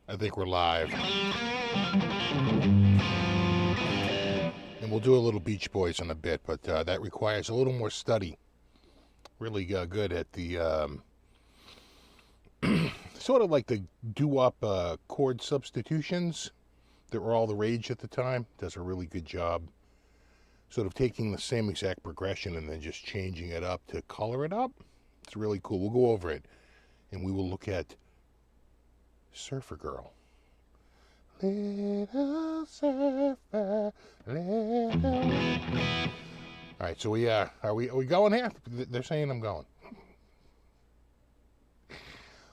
I think we're live. And we'll do a little Beach Boys in a bit, but that requires a little more study. Really good at the sort of like the doo-wop chord substitutions that were all the rage at the time. Does a really good job sort of taking the same exact progression and then just changing it up to color it up. It's really cool. We'll go over it and we will look at Surfer Girl. Little surfer, little... All right, so are we going here? They're saying I'm going.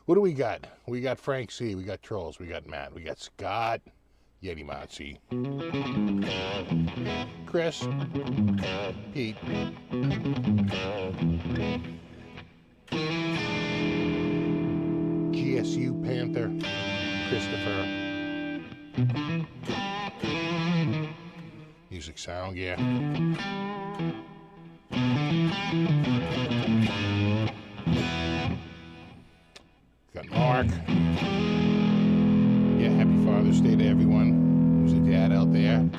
What do we got? We got Frank C. We got Trolls. We got Matt. We got Scott. Yeti Matzi. Chris. Pete. GSU Panther. Christopher. Music sound, yeah. Got Mark. Yeah, happy Father's Day to everyone who's a dad out there.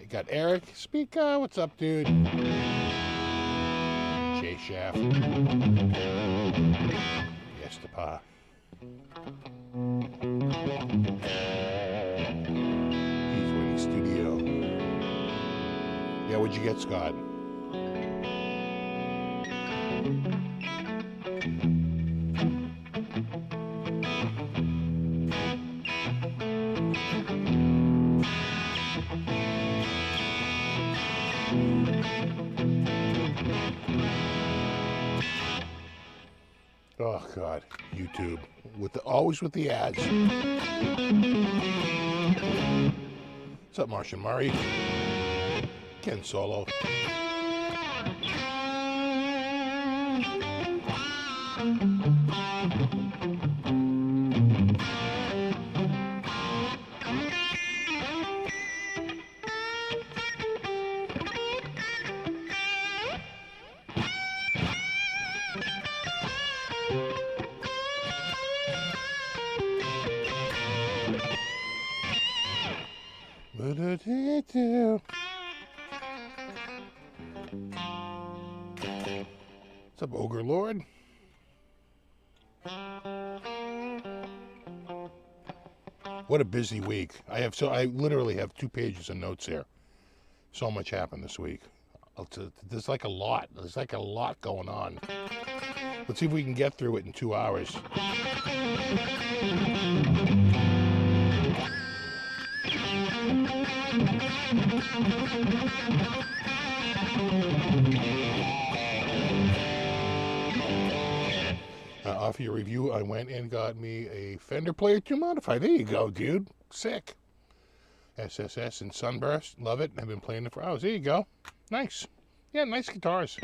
I got Eric. Speaker, what's up, dude? Jay Shaft. Yes, the pa. He's winning studio. Yeah, what'd you get, Scott? Oh God, YouTube always with the ads. What's up, Martian Murray? Ken Solo. What's up, Ogre Lord? What a busy week. I literally have 2 pages of notes here. So much happened this week. There's like a lot. There's like a lot going on. Let's see if we can get through it in 2 hours. Off your review, I went and got me a Fender Player 2 Modify. There you go, dude. Sick. SSS and Sunburst. Love it. I've been playing it for hours. There you go. Nice. Yeah, nice guitars.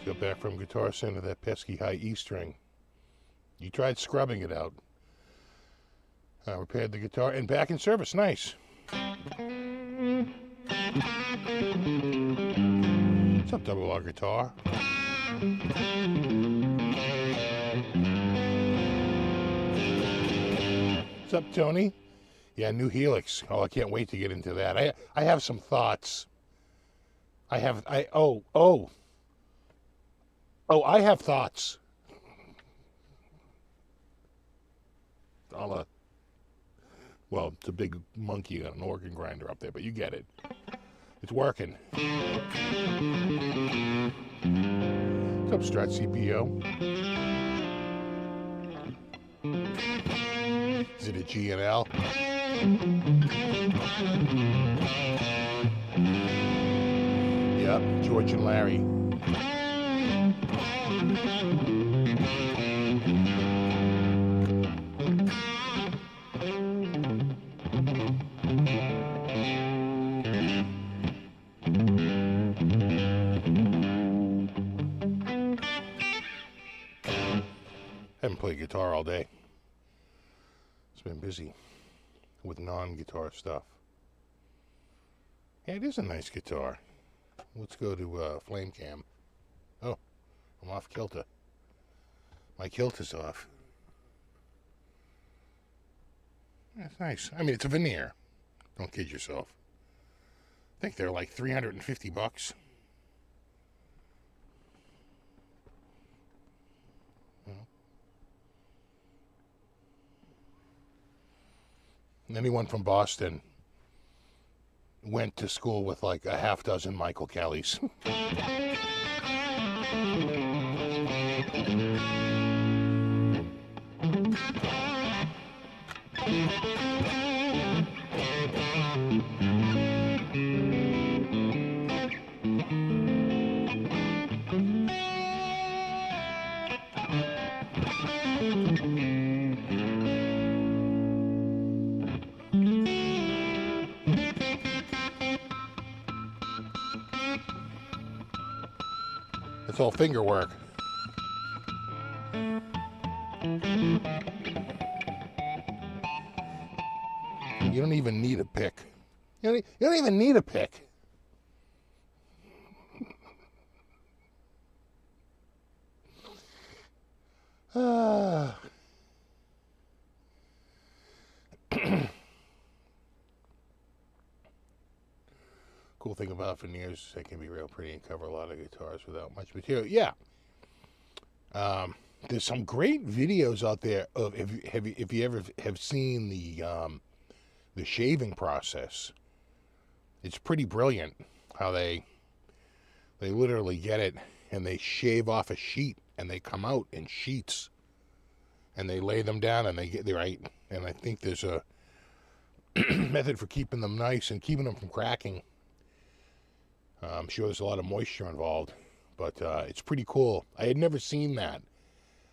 Got back from Guitar Center, that pesky high E string. You tried scrubbing it out. Repaired the guitar and back in service. Nice. What's up, Double R Guitar? What's up, Tony? Yeah, new Helix. Oh, I can't wait to get into that. I have some thoughts I have, I have thoughts. I'll, well, it's a big monkey on an organ grinder up there, but you get it. It's working. What's up, Strat CPO? Is it a G and L? Yep, George and Larry. Haven't played guitar all day. It's been busy with non-guitar stuff. Yeah, it is a nice guitar. Let's go to Flame Cam. Oh, I'm off kilter. My kilter's off. That's nice. I mean, it's a veneer. Don't kid yourself. I think they're like $350. Anyone from Boston went to school with like a half dozen Michael Kellys. It's all finger work. You don't even need a pick. You don't even need a pick. Cool thing about veneers, they can be real pretty and cover a lot of guitars without much material. Yeah. There's some great videos out there of if you ever have seen the shaving process. It's pretty brilliant how they literally get it and they shave off a sheet and they come out in sheets and they lay them down and they get right. And I think there's a method for keeping them nice and keeping them from cracking. I'm sure there's a lot of moisture involved, but it's pretty cool. I had never seen that.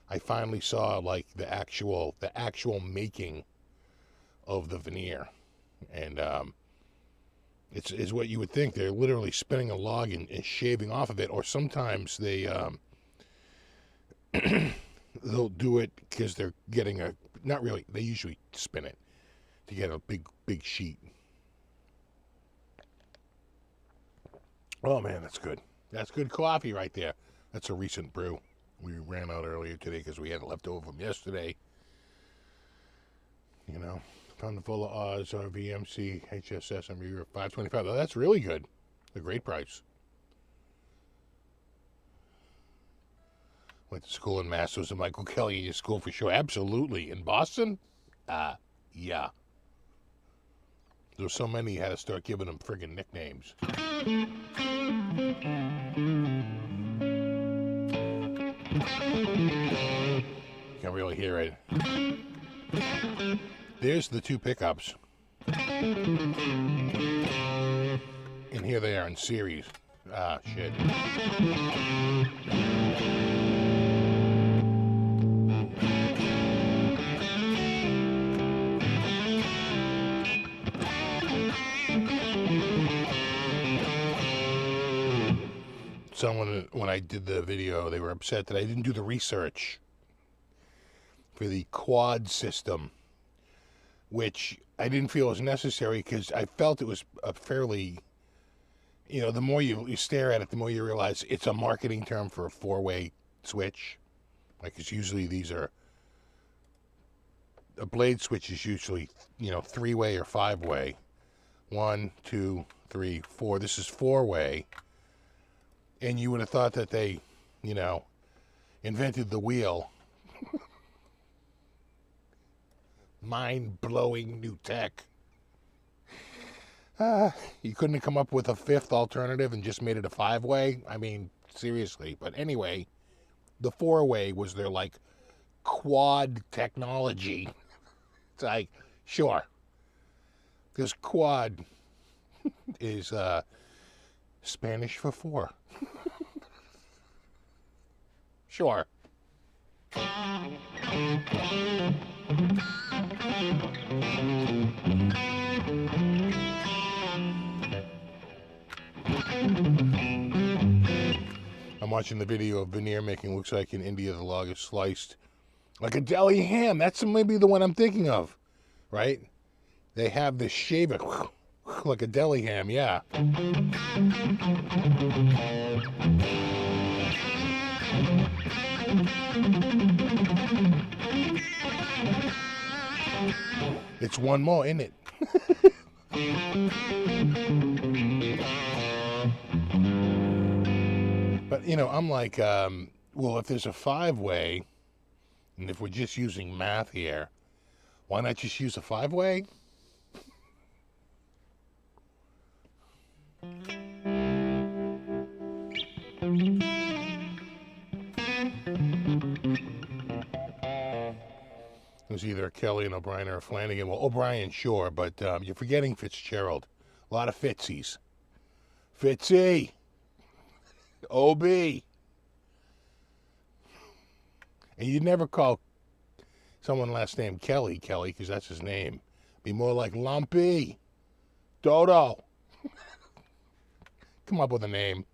I finally saw like the actual making of the veneer, and it's what you would think. They're literally spinning a log and shaving off of it, or sometimes they they'll do it because they're getting not really. They usually spin it to get a big sheet. Oh man, that's good. That's good coffee right there. That's a recent brew. We ran out earlier today because we had it left over from yesterday. You know, pound full of Oz, VMC, HSS, and Reaver, $5.25. Oh, that's really good. A great price. Went to school in Masters and Michael Kelly in school for sure. Absolutely. In Boston? Yeah. There's so many, you had to start giving them friggin' nicknames. Can't really hear it. There's the two pickups. And here they are in series. Ah, shit. Someone, when I did the video, they were upset that I didn't do the research for the quad system, which I didn't feel was necessary because I felt it was a fairly, the more you stare at it, the more you realize it's a marketing term for a four-way switch. Like, it's usually a blade switch is usually, three-way or five-way. 1, 2, 3, 4. This is four-way. And you would have thought that they, you know, invented the wheel. Mind-blowing new tech. You couldn't have come up with a fifth alternative and just made it a 5-way? I mean, seriously. But anyway, the 4-way was their, like, quad technology. It's like, sure. Because quad is Spanish for 4. Sure. I'm watching the video of veneer making. Looks like in India the log is sliced like a deli ham. That's maybe the one I'm thinking of, right? They have this shaver like a deli ham, yeah. It's one more, isn't it? But, you know, I'm like, well, if there's a 5-way, and if we're just using math here, why not just use a 5-way? It was either a Kelly, an O'Brien, or a Flanagan. Well, O'Brien, sure, but you're forgetting Fitzgerald. A lot of Fitzies. Fitzy! OB! And you'd never call someone last name Kelly, because that's his name. Be more like Lumpy. Dodo. Come up with a name.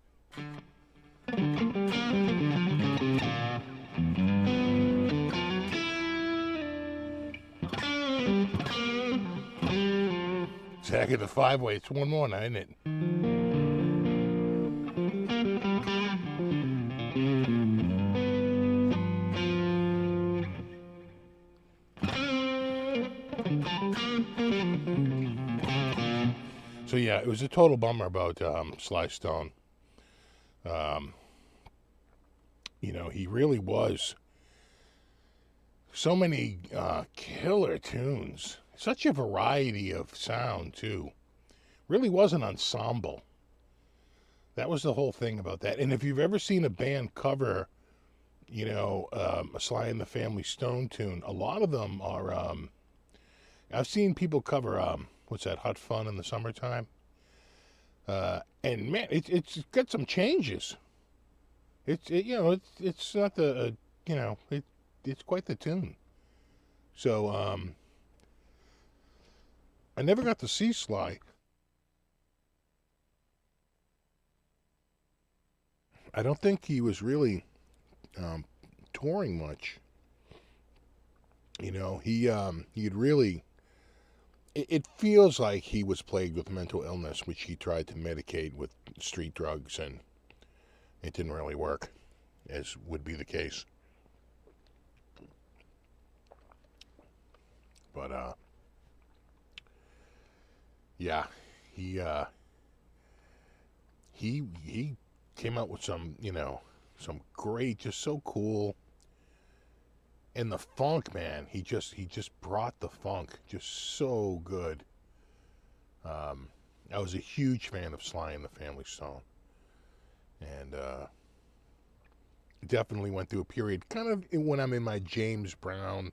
Jack of the 5-way. It's one more now, isn't it? So yeah, it was a total bummer about Sly Stone. You know, he really was so many killer tunes. Such a variety of sound, too. Really was an ensemble. That was the whole thing about that. And if you've ever seen a band cover, you know, a Sly and the Family Stone tune, a lot of them are, I've seen people cover, what's that, Hot Fun in the Summertime? And man, it's got some changes. You know, it's not the, you know, it's quite the tune. So, I never got to see Sly. I don't think he was really touring much. You know, he'd really. It feels like he was plagued with mental illness, which he tried to medicate with street drugs, and it didn't really work, as would be the case. But yeah, he came out with some, you know, some great, just so cool. And the funk, man, he just brought the funk, just so good. I was a huge fan of Sly and the Family Stone, and definitely went through a period, kind of when I'm in my James Brown.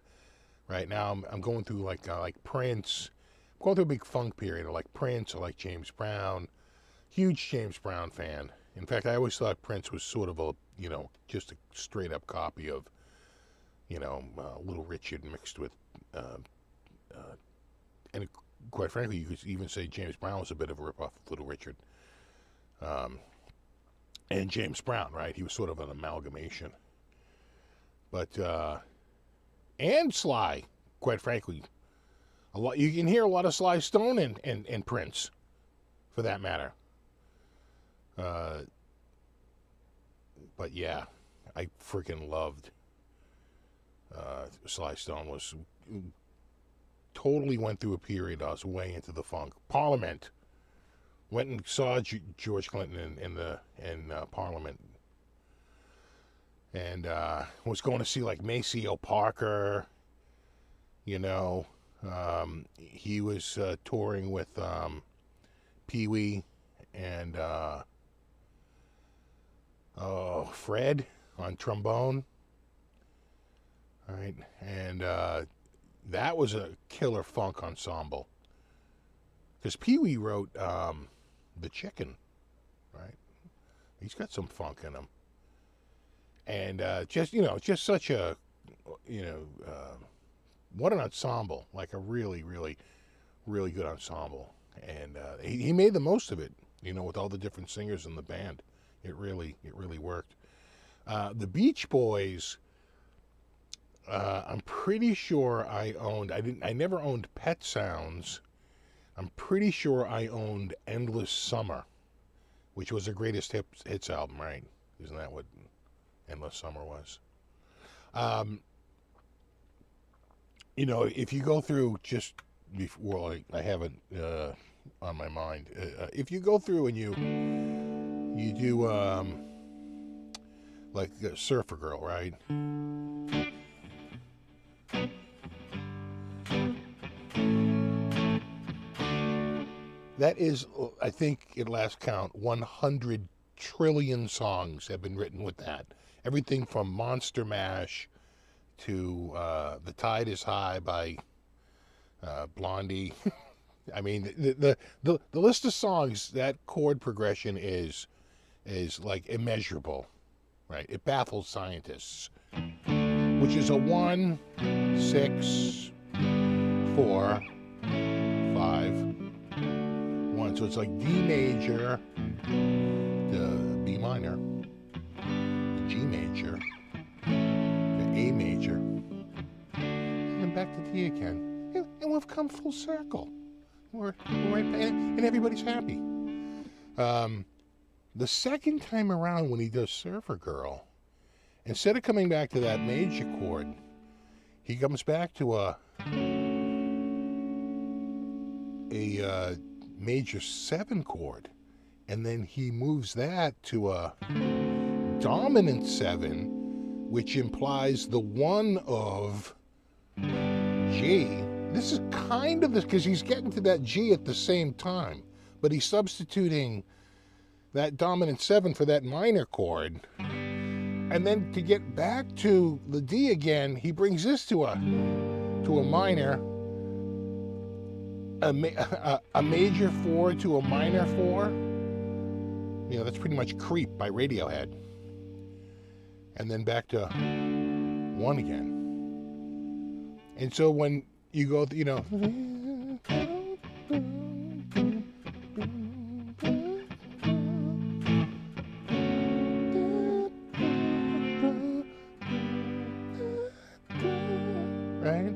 Right now, I'm going through like Prince. I'm going through a big funk period. I like Prince. I like James Brown. Huge James Brown fan. In fact, I always thought Prince was sort of a, you know, just a straight up copy of, you know, Little Richard mixed with, and quite frankly, you could even say James Brown was a bit of a ripoff of Little Richard. And James Brown, right? He was sort of an amalgamation. But, and Sly, quite frankly. A lot, you can hear a lot of Sly Stone and Prince, for that matter. But yeah, I freaking loved Sly Stone. Was totally went through a period. I was way into the funk. Parliament, Went and saw George Clinton in Parliament, and was going to see like Maceo Parker. You know, he was touring with Pee Wee and Fred on trombone. All right, and that was a killer funk ensemble. Because Pee Wee wrote The Chicken, right? He's got some funk in him. And just such a, what an ensemble. Like a really, really, really good ensemble. And he made the most of it, with all the different singers in the band. It really worked. The Beach Boys, I'm pretty sure I never owned Pet Sounds. I'm pretty sure I owned Endless Summer, which was their greatest hits album, right? Isn't that what Endless Summer was? If you go through just before, I have it on my mind. If you go through and you do like Surfer Girl, right? That is, I think, at last count, 100 trillion songs have been written with that. Everything from Monster Mash to The Tide is High by Blondie. I mean, the list of songs, that chord progression is like immeasurable, right? It baffles scientists. Which is a 1, 6, 4, 5, 1. So it's like D major, the B minor, the G major, the A major, and then back to D again. And we've come full circle. We're right back, and everybody's happy. The second time around when he does Surfer Girl, instead of coming back to that major chord, he comes back to a major 7 chord, and then he moves that to a dominant 7, which implies the 1 of G. This is kind of this, because he's getting to that G at the same time, but he's substituting that dominant 7 for that minor chord. And then to get back to the D again, he brings this to a minor, a major 4 to a minor 4. That's pretty much Creep by Radiohead. And then back to 1 again. And so when you go, right?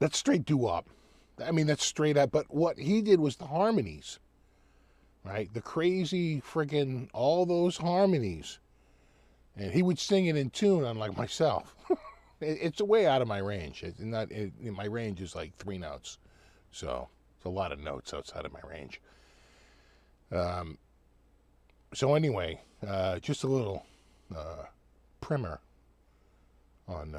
That's straight doo-wop. I mean, that's straight up. But what he did was the harmonies, right? The crazy friggin' all those harmonies. And he would sing it in tune, unlike myself. It's way out of my range. It's not. My range is like 3 notes. So it's a lot of notes outside of my range. So anyway, just a little primer on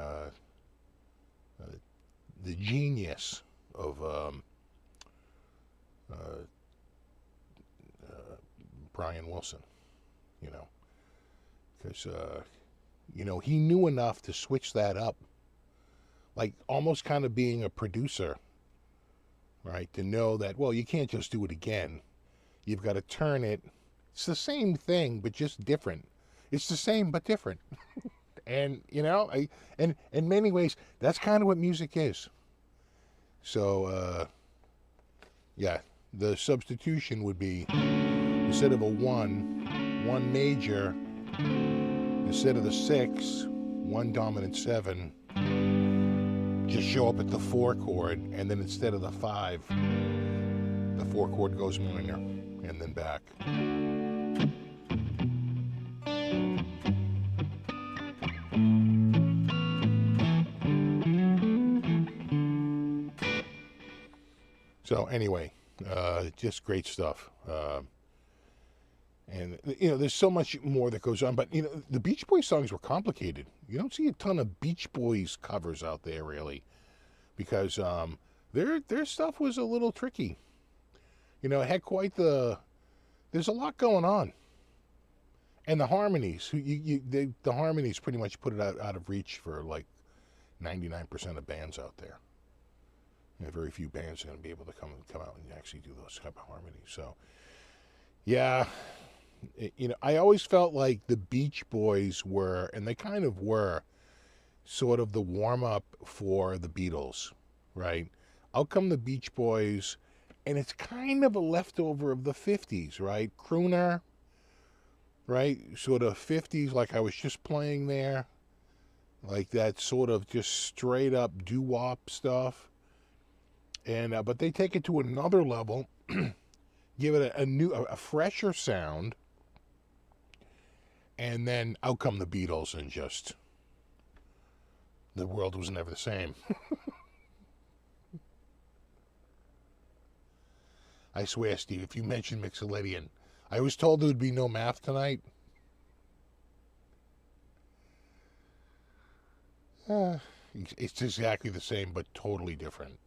the genius of Brian Wilson, because he knew enough to switch that up, like almost kind of being a producer, right? To know that, well, you can't just do it again. You've got to turn it. It's the same thing, but just different. It's the same, but different. And, and in many ways, that's kind of what music is. So, yeah, the substitution would be, instead of a 1 major, instead of the 6, 1 dominant 7, just show up at the 4 chord, and then instead of the 5, the 4 chord goes minor, and then back. So anyway, just great stuff. And, you know, there's so much more that goes on. But, you know, the Beach Boys songs were complicated. You don't see a ton of Beach Boys covers out there, really. Because their stuff was a little tricky. You know, it had quite the... There's a lot going on. And the harmonies. The harmonies pretty much put it out of reach for, like, 99% of bands out there. You know, very few bands are going to be able to come out and actually do those type of harmonies. So, yeah, you know, I always felt like the Beach Boys were, and they kind of were, sort of the warm-up for the Beatles, right? Out come the Beach Boys, and it's kind of a leftover of the 50s, right? Crooner, right? Sort of 50s, like I was just playing there. Like that sort of just straight-up doo-wop stuff. And but they take it to another level, give it a fresher sound, and then out come the Beatles, and just the world was never the same. I swear, Steve, if you mentioned Mixolydian, I was told there would be no math tonight. It's exactly the same, but totally different.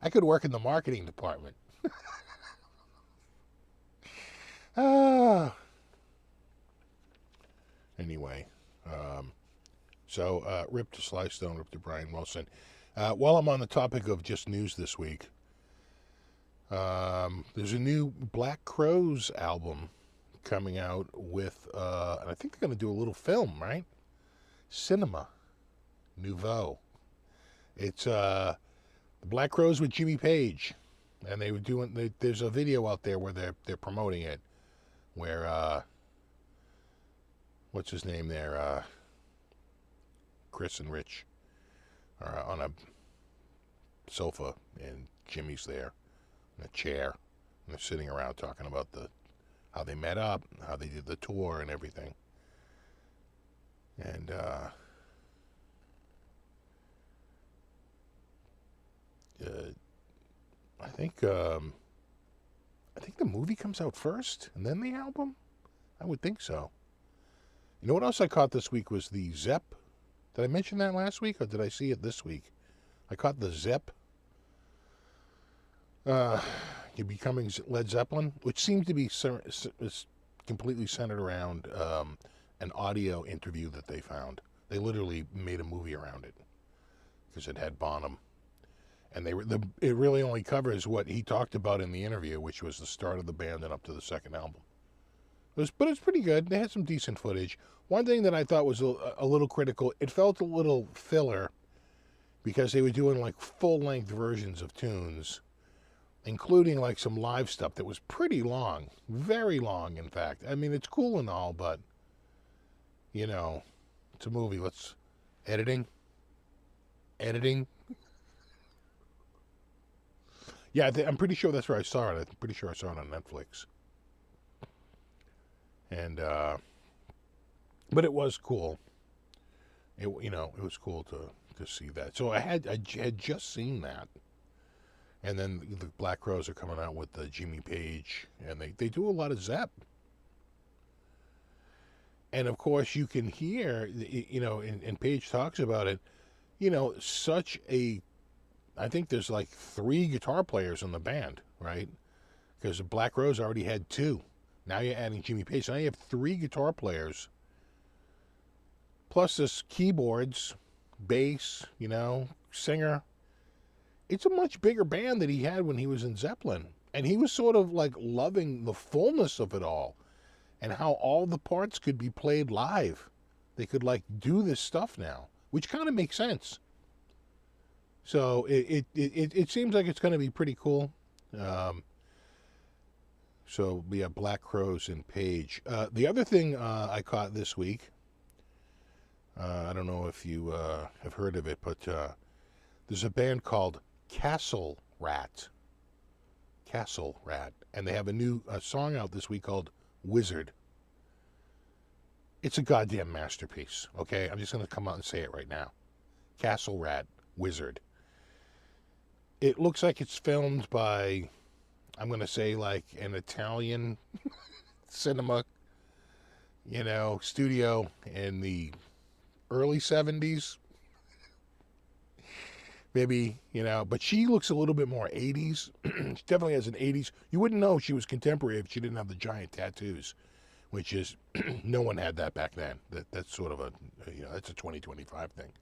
I could work in the marketing department. Anyway, so rip to Sly Stone, rip to Brian Wilson. While I'm on the topic of just news this week, there's a new Black Crowes album coming out with, and I think they're going to do a little film, right? Cinema Nouveau. It's the Black Crowes with Jimmy Page, and they were doing. There's a video out there where they're promoting it, where what's his name there? Chris and Rich are on a sofa, and Jimmy's there in a chair, and they're sitting around talking about how they met up, how they did the tour, and everything. And I think the movie comes out first, and then the album. I would think so. You know what else I caught this week was the Zepp. Did I mention that last week, or did I see it this week? I caught the Zepp. You're becoming Led Zeppelin, which seems to be completely centered around an audio interview that they found. They literally made a movie around it because it had Bonham, and it really only covers what he talked about in the interview, which was the start of the band and up to the second album. But it's pretty good. They had some decent footage. One thing that I thought was a little critical, it felt a little filler because they were doing like full-length versions of tunes, including like some live stuff that was pretty long, very long, in fact. I mean, it's cool and all, but, you know, it's a movie. Editing. Yeah, I'm pretty sure that's where I saw it. I'm pretty sure I saw it on Netflix. And, but it was cool. It was cool to see that. So I had just seen that. And then the Black Crowes are coming out with the Jimmy Page, and they do a lot of Zepp. And of course you can hear, and Page talks about it, I think there's like 3 guitar players in the band, right? Because the Black Crowes already had 2. Now you're adding Jimmy Page. So now you have 3 guitar players. Plus this keyboards, bass, singer. It's a much bigger band than he had when he was in Zeppelin. And he was sort of like loving the fullness of it all. And how all the parts could be played live. They could like do this stuff now. Which kind of makes sense. So it seems like it's going to be pretty cool. So we have Black Crowes and Page. The other thing I caught this week, I don't know if you have heard of it, but there's a band called Castle Rat. Castle Rat. And they have a new song out this week called Wizard. It's a goddamn masterpiece, okay? I'm just going to come out and say it right now. Castle Rat, Wizard. It looks like it's filmed by, I'm going to say, like an Italian cinema, studio in the early 70s. Maybe, but she looks a little bit more 80s. She definitely has an 80s. You wouldn't know she was contemporary if she didn't have the giant tattoos, which is, no one had that back then. That's sort of that's a 2025 thing.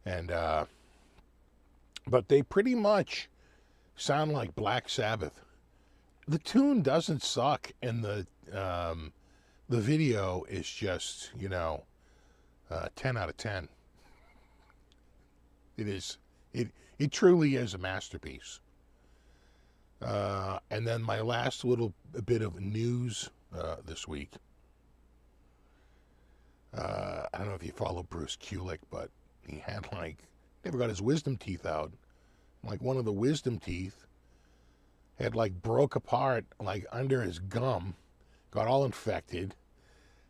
And, but they pretty much sound like Black Sabbath. The tune doesn't suck, and the video is just, 10 out of 10. It is. It truly is a masterpiece. And then my last little bit of news this week. I don't know if you follow Bruce Kulick, but he had never got his wisdom teeth out. One of the wisdom teeth had broke apart under his gum, got all infected.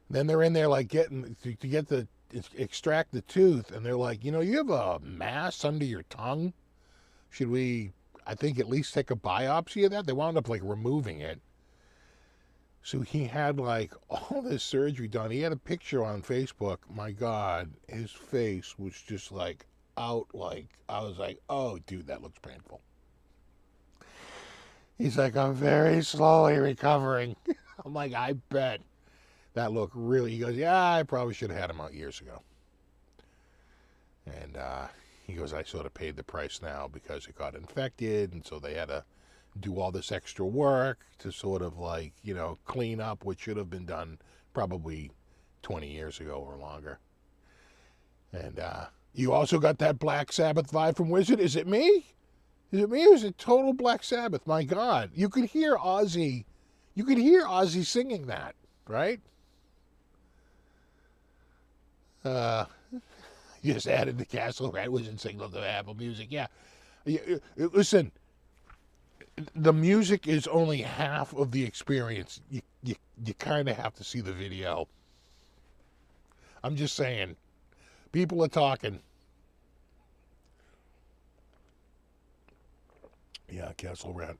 Then they're in there getting to get the extract the tooth, and they're like, you have a mass under your tongue. Should we, I think, at least take a biopsy of that? They wound up removing it. So he had all this surgery done. He had a picture on Facebook. My God, his face was just out. I was like, oh, dude, that looks painful. He's like, I'm very slowly recovering. I'm like, I bet. That looked really, he goes, yeah, I probably should have had him out years ago. And he goes, I sort of paid the price now because it got infected, and so they had to do all this extra work to sort of clean up what should have been done probably 20 years ago or longer. And you also got that Black Sabbath vibe from Wizard. Is it me? Is it me or is it total Black Sabbath? My God. You could hear Ozzy. You could hear Ozzy singing that, right? You just added the Castle Rat Wizard signal to Apple Music. Yeah. Listen, the music is only half of the experience. You kind of have to see the video. I'm just saying. People are talking. Yeah, Castle Rat.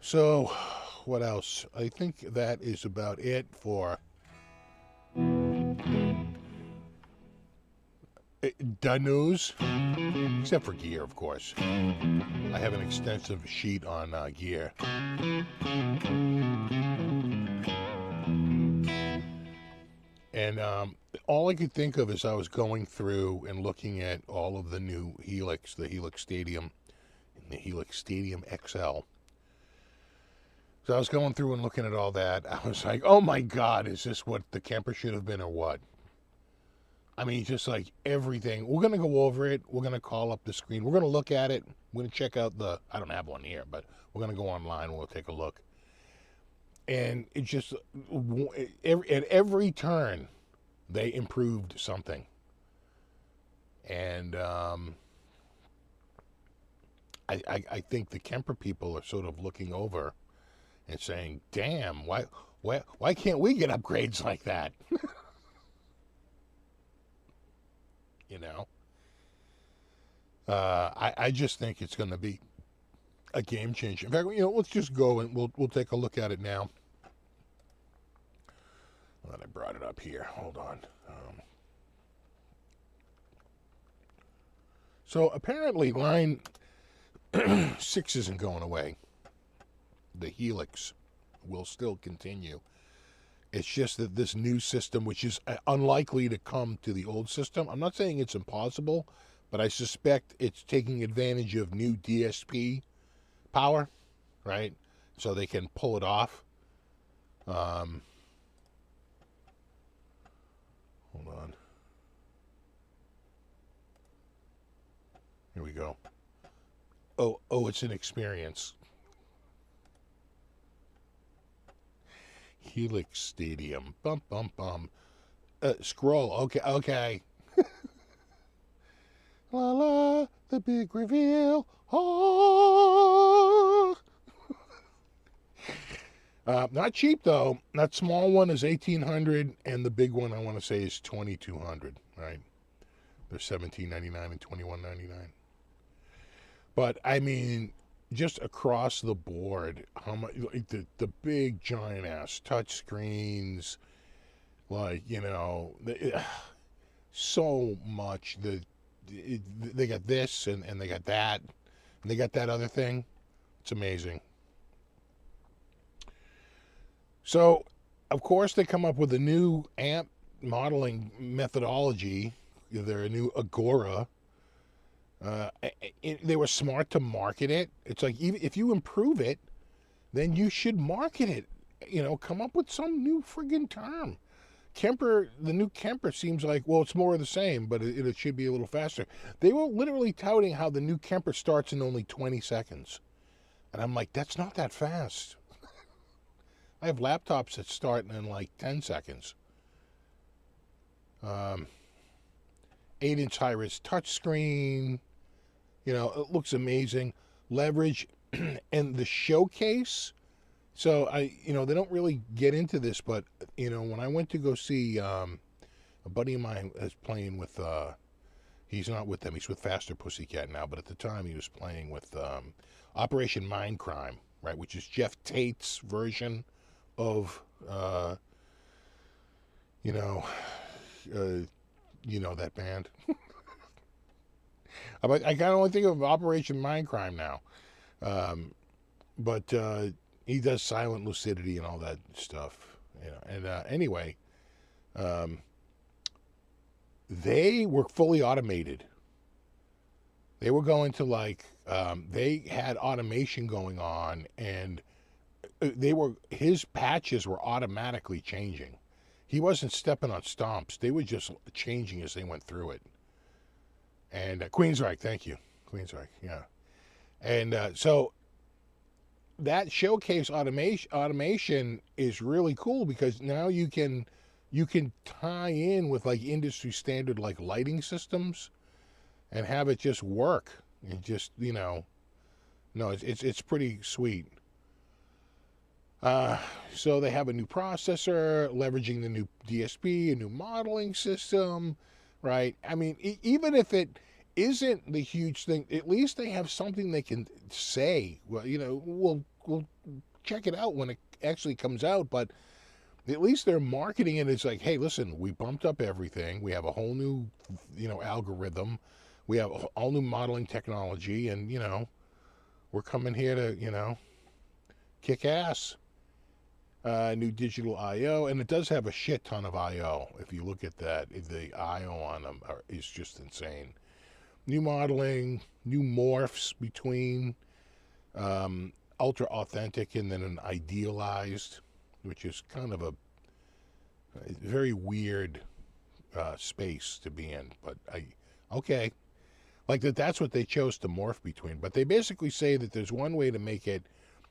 So, what else? I think that is about it for the news, except for gear, of course. I have an extensive sheet on gear. And all I could think of as I was going through and looking at all of the new Helix, the Helix Stadium, and the Helix Stadium XL. So I was going through and looking at all that. I was like, oh my God, is this what the Kemper should have been or what? I mean, just everything. We're going to go over it. We're going to call up the screen. We're going to look at it. We're going to check out I don't have one here, but we're going to go online. We'll take a look. And it just, at every turn, they improved something. And I think the Kemper people are sort of looking over and saying, damn, why can't we get upgrades like that? I just think it's going to be a game changer. In fact, let's just go and we'll take a look at it now. Well, I brought it up here. Hold on. So apparently line 6 isn't going away. The Helix will still continue. It's just that this new system, which is unlikely to come to the old system, I'm not saying it's impossible, but I suspect it's taking advantage of new DSP power, right? So they can pull it off. Hold on. Here we go. Oh, it's an experience. Helix Stadium. Bum, bum, bum. Scroll. Okay, okay. La la, the big reveal. Oh. Not cheap though. That small one is 1,800, and the big one I want to say is 2,200. Right? They're 17.99 and 21.99. But I mean, just across the board, how much like the big giant ass touch screens, like so much. They got this and they got that, and they got that other thing. It's amazing. So, of course, they come up with a new amp modeling methodology. They're a new Agora. They were smart to market it. It's like, even if you improve it, then you should market it. Come up with some new friggin' term. The new Kemper seems like, well, it's more of the same, but it should be a little faster. They were literally touting how the new Kemper starts in only 20 seconds. And I'm like, that's not that fast. I have laptops that start in like 10 seconds. 8-inch high-res touchscreen. It looks amazing. Leverage and the showcase. So they don't really get into this, but when I went to go see a buddy of mine is playing with. He's not with them. He's with Faster Pussycat now, but at the time he was playing with Operation Mindcrime, right, which is Jeff Tate's version of that band. I can only think of Operation Mindcrime now. But he does Silent Lucidity and all that stuff. And anyway, they were fully automated. They were going to they had automation going on, and his patches were automatically changing. He wasn't stepping on stomps. They were just changing as they went through it. And Queensryche, thank you. Queensryche, yeah. And so that showcase automation is really cool, because now you can tie in with like industry standard like lighting systems and have it just work. And just no, it's pretty sweet. So they have a new processor, leveraging the new DSP, a new modeling system, right? I mean, even if it isn't the huge thing, at least they have something they can say. Well, we'll check it out when it actually comes out, but at least they're marketing it. It's like, hey, listen, we bumped up everything. We have a whole new, algorithm. We have all new modeling technology, and, we're coming here to, kick ass. New digital I/O, and it does have a shit ton of I/O. If you look at that, the I/O on them is just insane. New modeling, new morphs between ultra authentic and then an idealized, which is kind of a very weird space to be in. But okay, like that's what they chose to morph between. But they basically say that there's one way to make it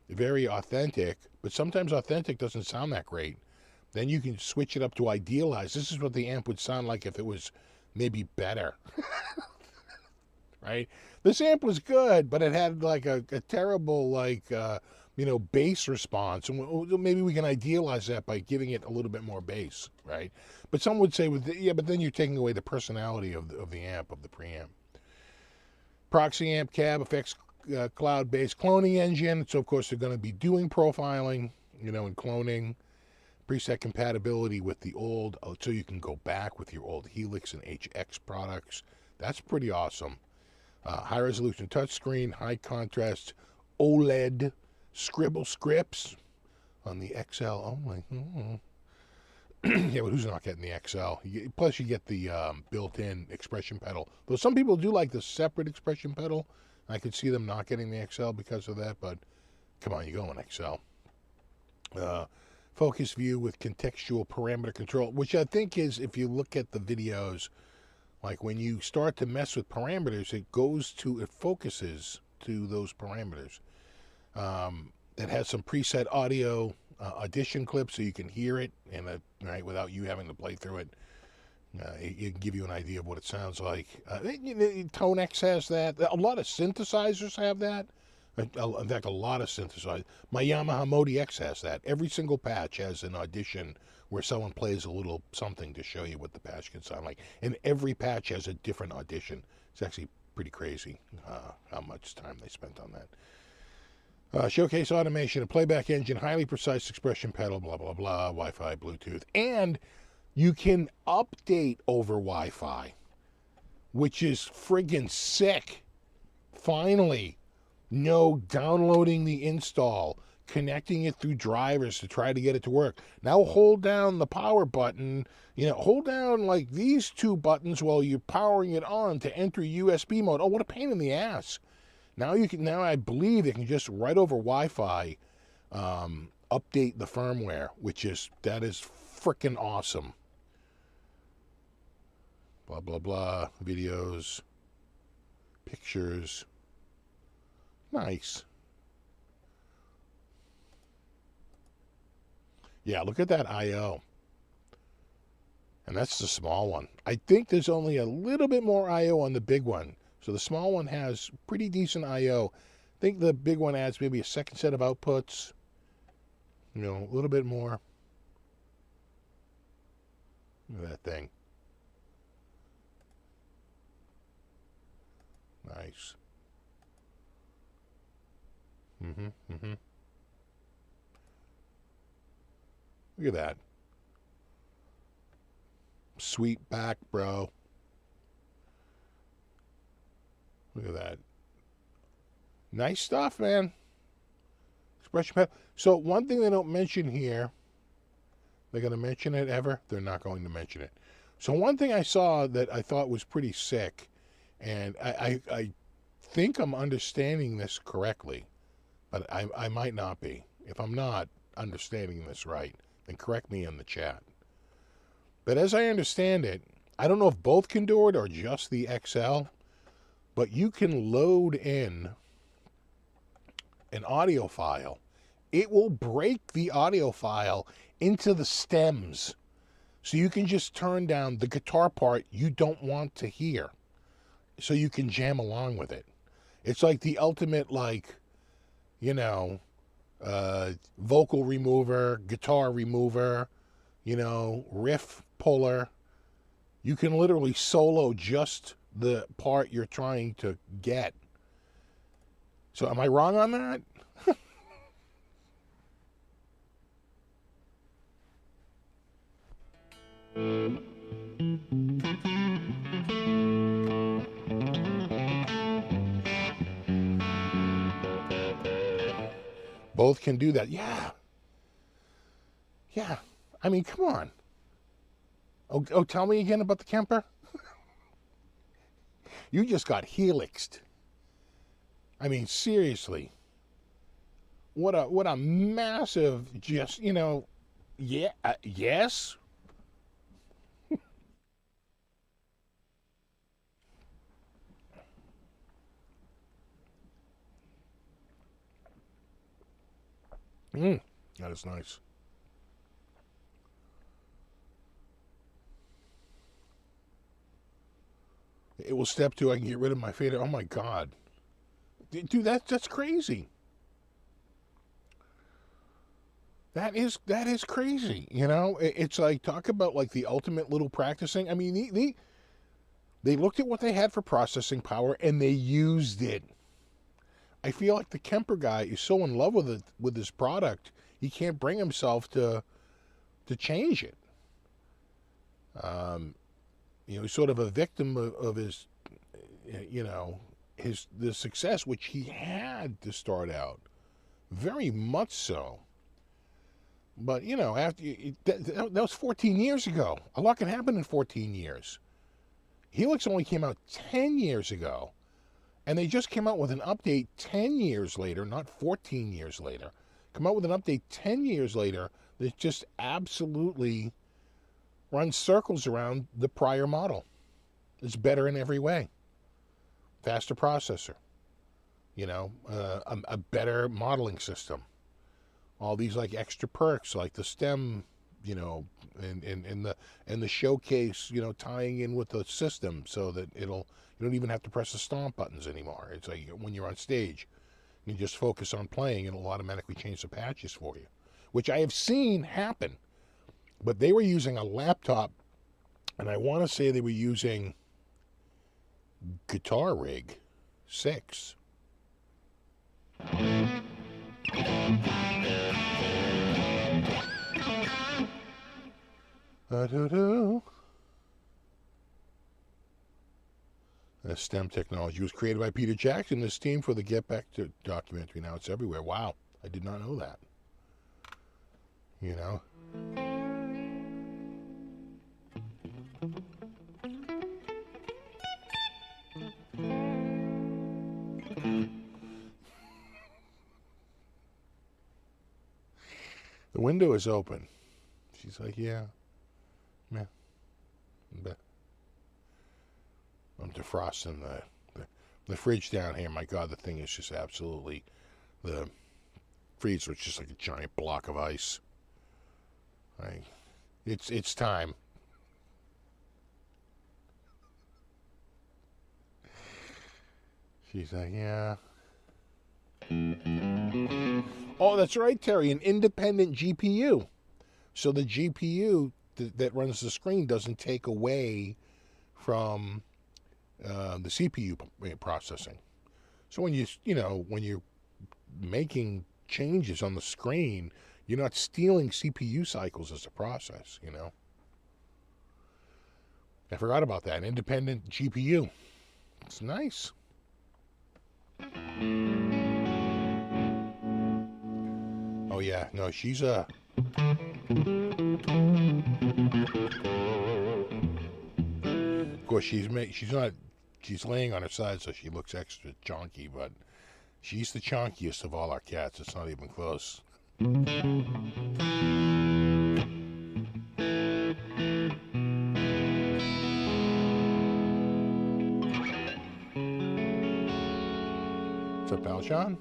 very authentic, but sometimes authentic doesn't sound that great. Then you can switch it up to idealized. This is what the amp would sound like if it was maybe better. Right? This amp was good, but it had like a terrible bass response, and maybe we can idealize that by giving it a little bit more bass, right? But some would say, but then you're taking away the personality of the amp, of the preamp. Proxy amp cab effects. Cloud-based cloning engine, so of course they're going to be doing profiling, and cloning. Preset compatibility with the old, so you can go back with your old Helix and HX products. That's pretty awesome. High resolution touchscreen, high contrast OLED scribble scripts on the XL only. Yeah, but who's not getting the XL? Plus you get the built-in expression pedal. Though some people do like the separate expression pedal. I could see them not getting the XL because of that, but come on, you go on XL. Focus view with contextual parameter control, which I think is, if you look at the videos, like when you start to mess with parameters, it focuses to those parameters. It has some preset audio audition clip so you can hear it, and right, without you having to play through it. It can give you an idea of what it sounds like. Tone X has that. A lot of synthesizers have that. In fact, a lot of synthesizers. My Yamaha Modi X has that. Every single patch has an audition where someone plays a little something to show you what the patch can sound like. And every patch has a different audition. It's actually pretty crazy how much time they spent on that. Showcase automation, a playback engine, highly precise expression pedal, blah, blah, blah, Wi-Fi, Bluetooth. And you can update over Wi-Fi, which is friggin' sick. Finally, no downloading the install, connecting it through drivers to try to get it to work. Now hold down the power button, hold down like these two buttons while you're powering it on to enter USB mode. Oh, what a pain in the ass. Now I believe they can just right over Wi-Fi update the firmware, that is freaking awesome. Blah, blah, blah. Videos. Pictures. Nice. Yeah, look at that I/O. And that's the small one. I think there's only a little bit more I/O on the big one. So the small one has pretty decent I/O. I think the big one adds maybe a second set of outputs. A little bit more. Look at that thing. Nice. Look at that. Sweet back, bro. Look at that. Nice stuff, man. Expression pedal. So one thing they don't mention here, they're going to mention it ever? They're not going to mention it. So one thing I saw that I thought was pretty sick, and I think I'm understanding this correctly, but I might not be. If I'm not understanding this right, then correct me in the chat. But as I understand it, I don't know if both can do it or just the XL, but you can load in an audio file. It will break the audio file into the stems. So you can just turn down the guitar part you don't want to hear, so you can jam along with it. It's like the ultimate, vocal remover, guitar remover, riff puller. You can literally solo just the part you're trying to get. So am I wrong on that? Both can do that. Yeah. Yeah. I mean, come on. Oh, tell me again about the Kemper. You just got helixed. I mean, seriously. What a massive, just, yes. That is nice. It will step 2. I can get rid of my fader. Oh my God, dude, that's crazy. That is crazy. It's like, talk about like the ultimate little practicing. I mean, they looked at what they had for processing power and they used it. I feel like the Kemper guy is so in love with his product, he can't bring himself to change it. He's sort of a victim of his, the success which he had to start out, very much so. But after that was 14 years ago. A lot can happen in 14 years. Helix only came out 10 years ago. And they just came out with an update 10 years later, not 14 years later. Come out with an update 10 years later that just absolutely runs circles around the prior model. It's better in every way. Faster processor. A better modeling system. all these like extra perks, like the stem, you know, and the showcase, you know, tying in with the system so that you don't even have to press the stomp buttons anymore. It's like when you're on stage, you just focus on playing and it'll automatically change the patches for you, which I have seen happen. But they were using a laptop, and I want to say they were using Guitar Rig 6. STEM technology was created by Peter Jackson and his team for the Get Back to documentary. Now it's everywhere. Wow, I did not know that. You know? The window is open. She's like, yeah. I'm defrosting the fridge down here. My God, the thing is just absolutely... The freezer is just like a giant block of ice. It's time. She's like, yeah. Oh, that's right, Terry. An independent GPU. So the GPU that runs the screen doesn't take away from the CPU processing. So when when you're making changes on the screen, you're not stealing CPU cycles as a process, you know. I forgot about that. An independent GPU. It's nice. Oh yeah, no, she's a... Of course, she's laying on her side, so she looks extra chonky, but she's the chonkiest of all our cats. It's not even close. What's up, pal Sean?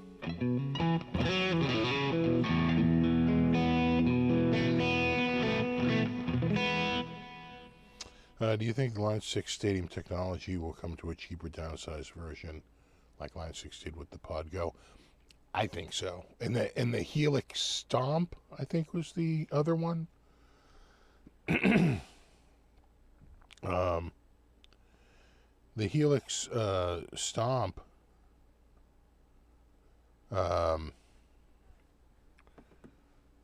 Do you think the Line 6 Stadium technology will come to a cheaper downsized version like Line 6 did with the Podgo? I think so. And the Helix Stomp, I think, was the other one. The Helix Stomp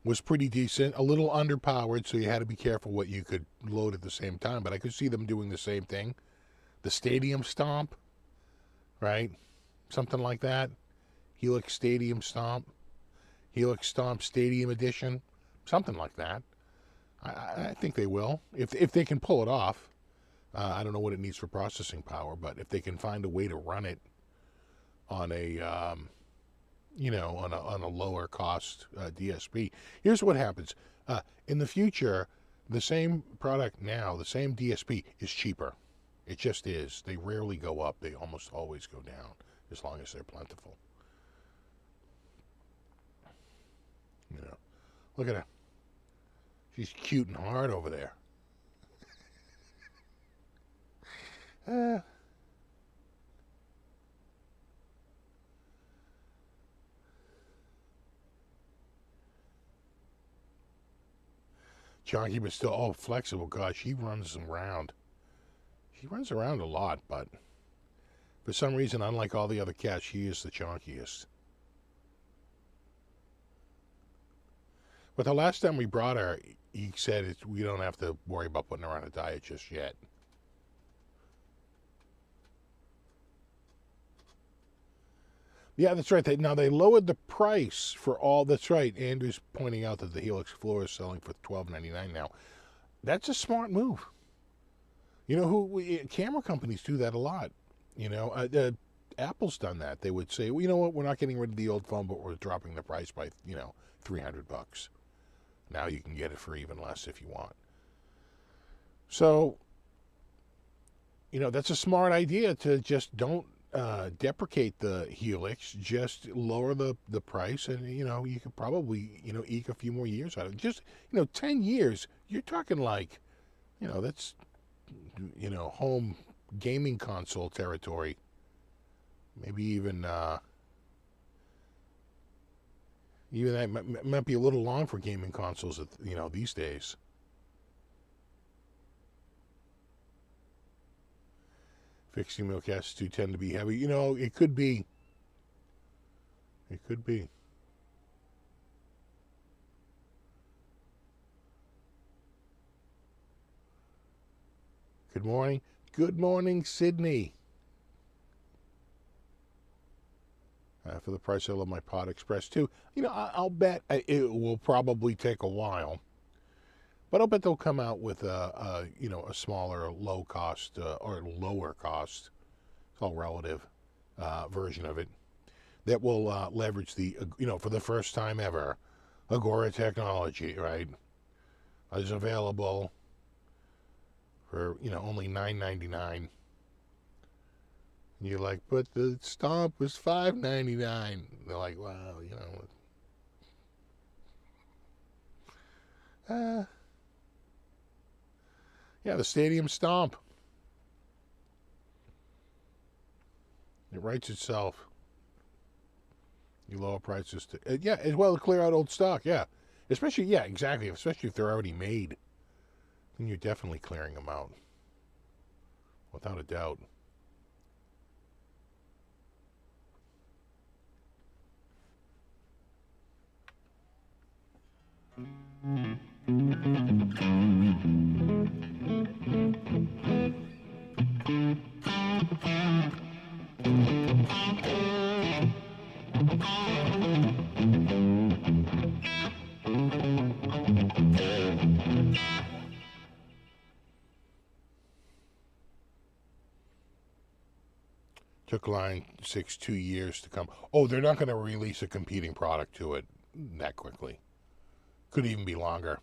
was pretty decent, a little underpowered, so you had to be careful what you could load at the same time, but I could see them doing the same thing. The Stadium Stomp, right? Something like that. Helix Stadium Stomp. Helix Stomp Stadium Edition. Something like that. I think they will. If they can pull it off. I don't know what it needs for processing power, but if they can find a way to run it on a... on a lower cost DSP. Here's what happens. In the future, the same product now, the same DSP is cheaper. It just is. They rarely go up. They almost always go down as long as they're plentiful. You know, look at her. She's cute and hard over there. Chunky, but still, flexible. God, she runs around. She runs around a lot, but for some reason, unlike all the other cats, she is the chunkiest. But the last time we brought her, he said we don't have to worry about putting her on a diet just yet. Yeah, that's right. Now, they lowered the price for all... That's right. Andrew's pointing out that the Helix floor is selling for $12.99 now. That's a smart move. You know, camera companies do that a lot. You know, Apple's done that. They would say, well, you know what? We're not getting rid of the old phone, but we're dropping the price by, $300. Now you can get it for even less if you want. So, that's a smart idea to just don't deprecate the Helix, just lower the price, and you could probably eke a few more years out of it. Just 10 years. You're talking like that's home gaming console territory. Maybe even that might be a little long for gaming consoles these days. Fixing milk casts do tend to be heavy. It could be. It could be. Good morning. Good morning, Sydney. For the price I love my Pod Express too. I'll bet it will probably take a while. But I'll bet they'll come out with a smaller, low cost or lower cost, it's all relative, version of it that will leverage the for the first time ever, Agora technology. Right, is available for only $9.99. You're like, but the Stomp was $5.99. They're like, well, yeah, the Stadium Stomp. It writes itself. You lower prices to yeah, as well to clear out old stock. Yeah, especially exactly. Especially if they're already made, then you're definitely clearing them out, without a doubt. Took Line 6 2 years to come. Oh, they're not going to release a competing product to it that quickly. Could even be longer.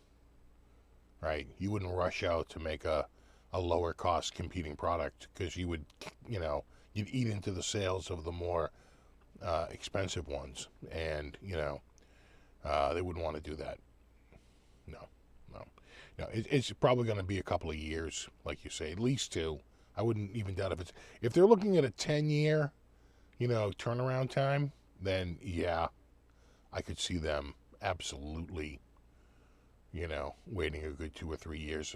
Right? You wouldn't rush out to make a lower cost competing product, because you would, you'd eat into the sales of the more expensive ones, and they wouldn't want to do that. No. It's probably going to be a couple of years, like you say, at least 2. I wouldn't even doubt if they're looking at a 10-year, turnaround time, then yeah, I could see them absolutely, waiting a good 2 or 3 years.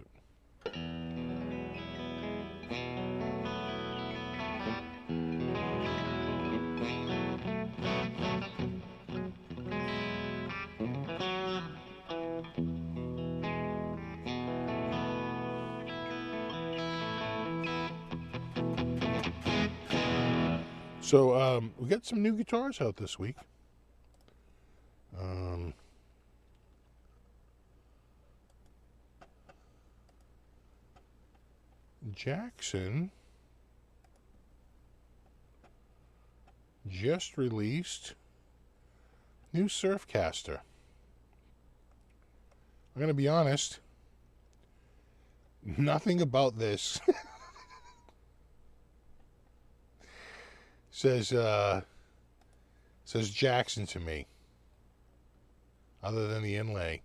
So we got some new guitars out this week. Jackson just released new Surfcaster. I'm going to be honest, nothing about this says Jackson to me, other than the inlay.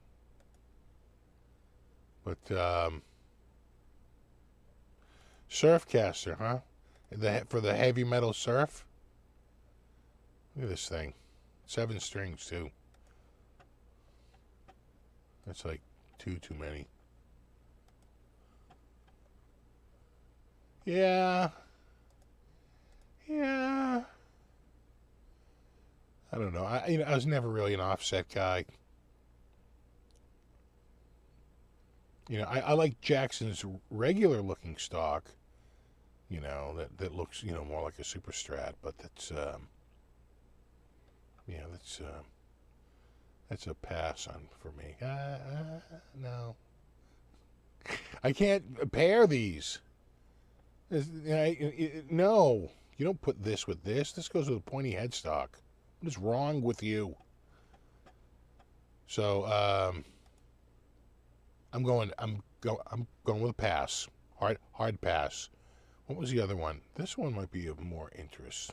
But Surfcaster, huh? For the heavy metal surf. Look at this thing, 7 strings too. That's like too many. Yeah. I don't know. I was never really an offset guy. I like Jackson's regular looking stock. That looks more like a Super Strat, but that's that's a pass on for me. No, I can't pair these. No, you don't put this with this. This goes with a pointy headstock. What is wrong with you? So I'm going with a pass. Hard pass. What was the other one? This one might be of more interest.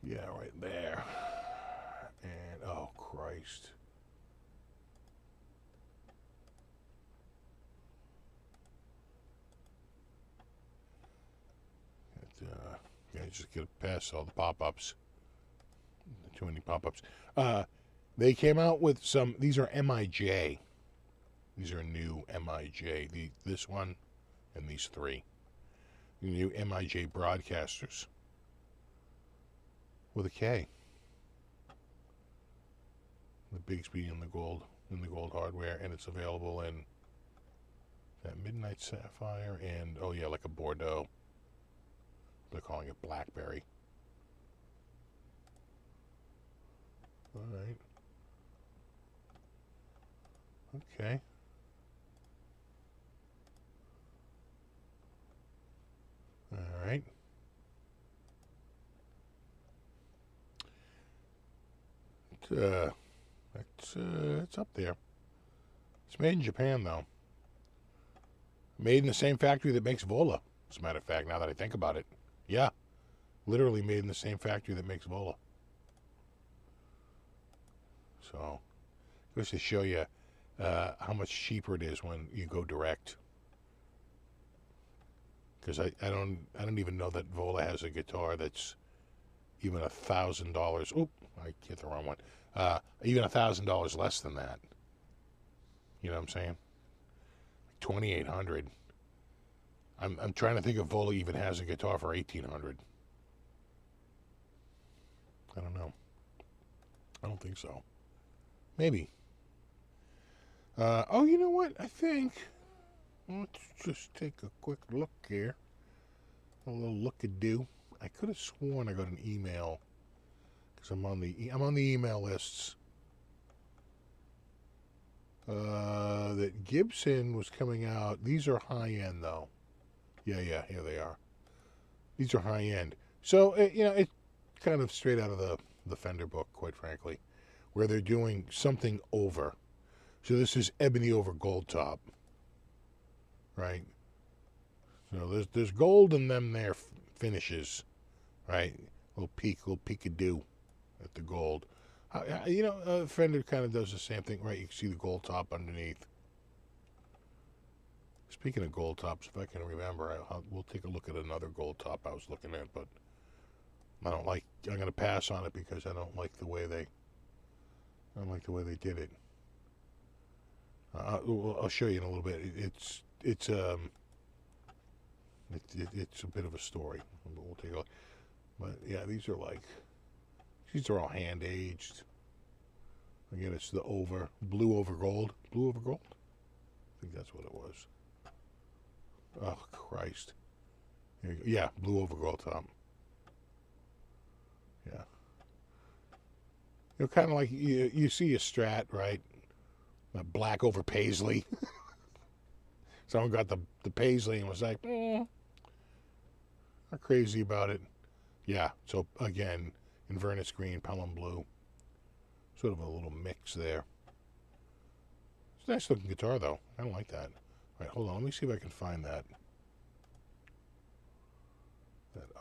Yeah, right there. And, oh, Christ. Yeah, just get past all the pop-ups. Too many pop-ups. They came out with some, these are MIJ. These are new MIJ. This one and these three. New MIJ broadcasters. With a K. The Bigsby in the gold hardware, and it's available in that Midnight Sapphire and, oh yeah, like a Bordeaux. They're calling it Blackberry. Alright. Okay. Alright. It's up there. It's made in Japan, though. Made in the same factory that makes Vola, as a matter of fact, now that I think about it. Yeah. Literally made in the same factory that makes Vola. So, goes to show you how much cheaper it is when you go direct. Because I don't even know that Vola has a guitar that's even $1,000. Oop, I hit the wrong one. Even $1,000 less than that. You know what I'm saying? $2,800. I'm trying to think if Vola even has a guitar for $1,800. I don't know. I don't think so. Maybe. Oh, you know what? I think. Let's just take a quick look here. A little look-a-do. I could have sworn I got an email because I'm on the email lists. That Gibson was coming out. These are high-end, though. Yeah, here they are. These are high-end. So, it's kind of straight out of the Fender book, quite frankly, where they're doing something over. So this is ebony over gold top, right? So there's gold in them there finishes, right? Little peek-a-doo at the gold. Fender kind of does the same thing, right? You can see the gold top underneath. Speaking of gold tops, if I can remember, we'll take a look at another gold top I was looking at, but I'm going to pass on it because I don't like the way they did it. I'll show you in a little bit. It's a bit of a story. We'll take a look. But yeah, these are all hand aged. Again, it's the blue over gold. Blue over gold? I think that's what it was. Oh, Christ. Yeah, blue over gold top. Yeah. Kind of like you see a Strat, right? Black over paisley. Someone got the paisley and was like, not crazy about it. Yeah, so again, Inverness green, Pelham blue. Sort of a little mix there. It's a nice looking guitar, though. I don't like that. All right, hold on. Let me see if I can find that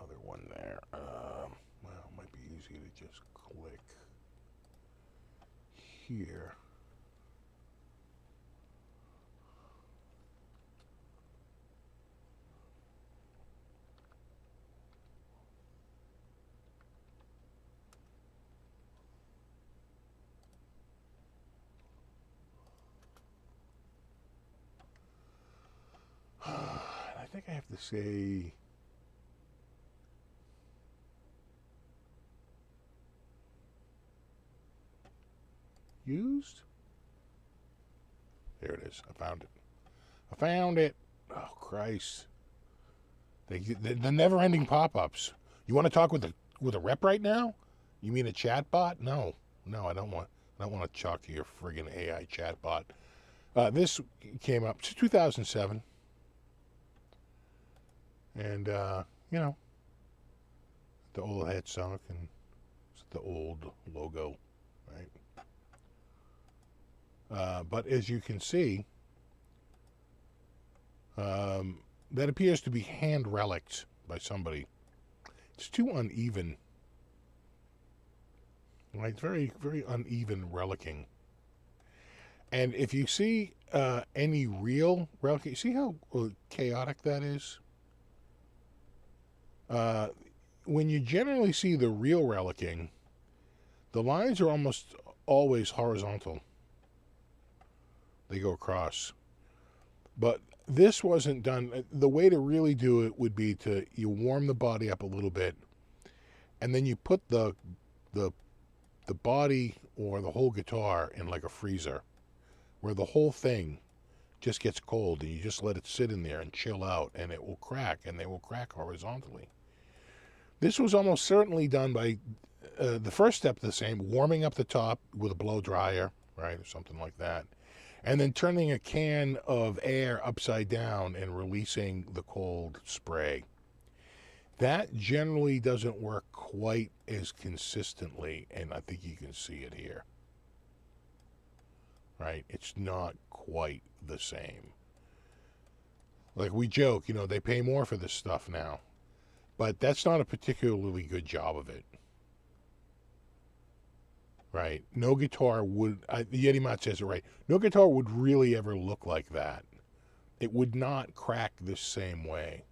other one there. Well, it might be easy to just click here. I think I have to say used. There it is. I found it. Oh, Christ. The never-ending pop-ups. You want to talk with a rep right now? You mean a chat bot? No, I don't want to talk to your friggin' AI chat bot. This came up 2007. And, the old headstock and the old logo, right? But as you can see, that appears to be hand relics by somebody. It's too uneven. Right? It's very, very uneven relicking. And if you see any real relic, you see how chaotic that is? When you generally see the real relicking, the lines are almost always horizontal. They go across. But this wasn't done. The way to really do it would be you warm the body up a little bit, and then you put the body or the whole guitar in like a freezer, where the whole thing just gets cold, and you just let it sit in there and chill out, and it will crack, and they will crack horizontally. This was almost certainly done by the first step, the same, warming up the top with a blow dryer, right, or something like that, and then turning a can of air upside down and releasing the cold spray. That generally doesn't work quite as consistently, and I think you can see it here. Right? It's not quite the same. Like we joke, they pay more for this stuff now. But that's not a particularly good job of it. Right? No guitar would, Yeti Mott says it right, no guitar would really ever look like that. It would not crack the same way.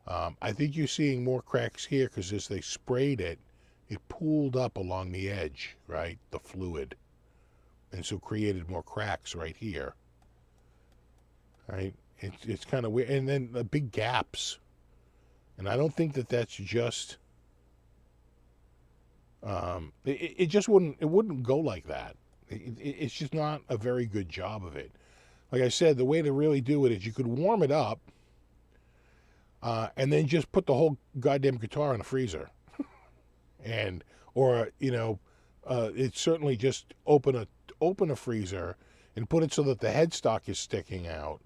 I think you're seeing more cracks here because as they sprayed it, it pooled up along the edge, right? The fluid. And so created more cracks right here. Right? It's kind of weird. And then the big gaps. And I don't think that's just... it just wouldn't go like that. It's just not a very good job of it. Like I said, the way to really do it is you could warm it up and then just put the whole goddamn guitar in a freezer. Or it's certainly just open a freezer and put it so that the headstock is sticking out,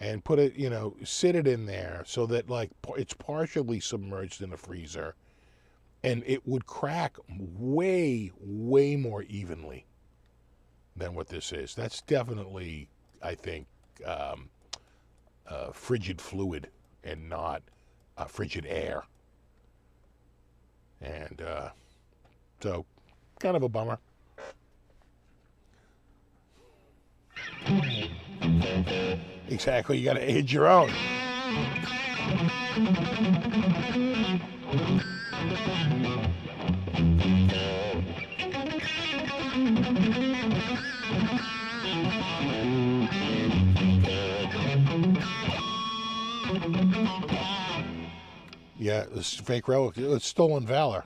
and put it, sit it in there so that like it's partially submerged in a freezer, and it would crack way, way more evenly than what this is. That's definitely, I think, frigid fluid and not frigid air. And so, kind of a bummer. Exactly, you got to age your own. Yeah, this fake relic, it's stolen valor.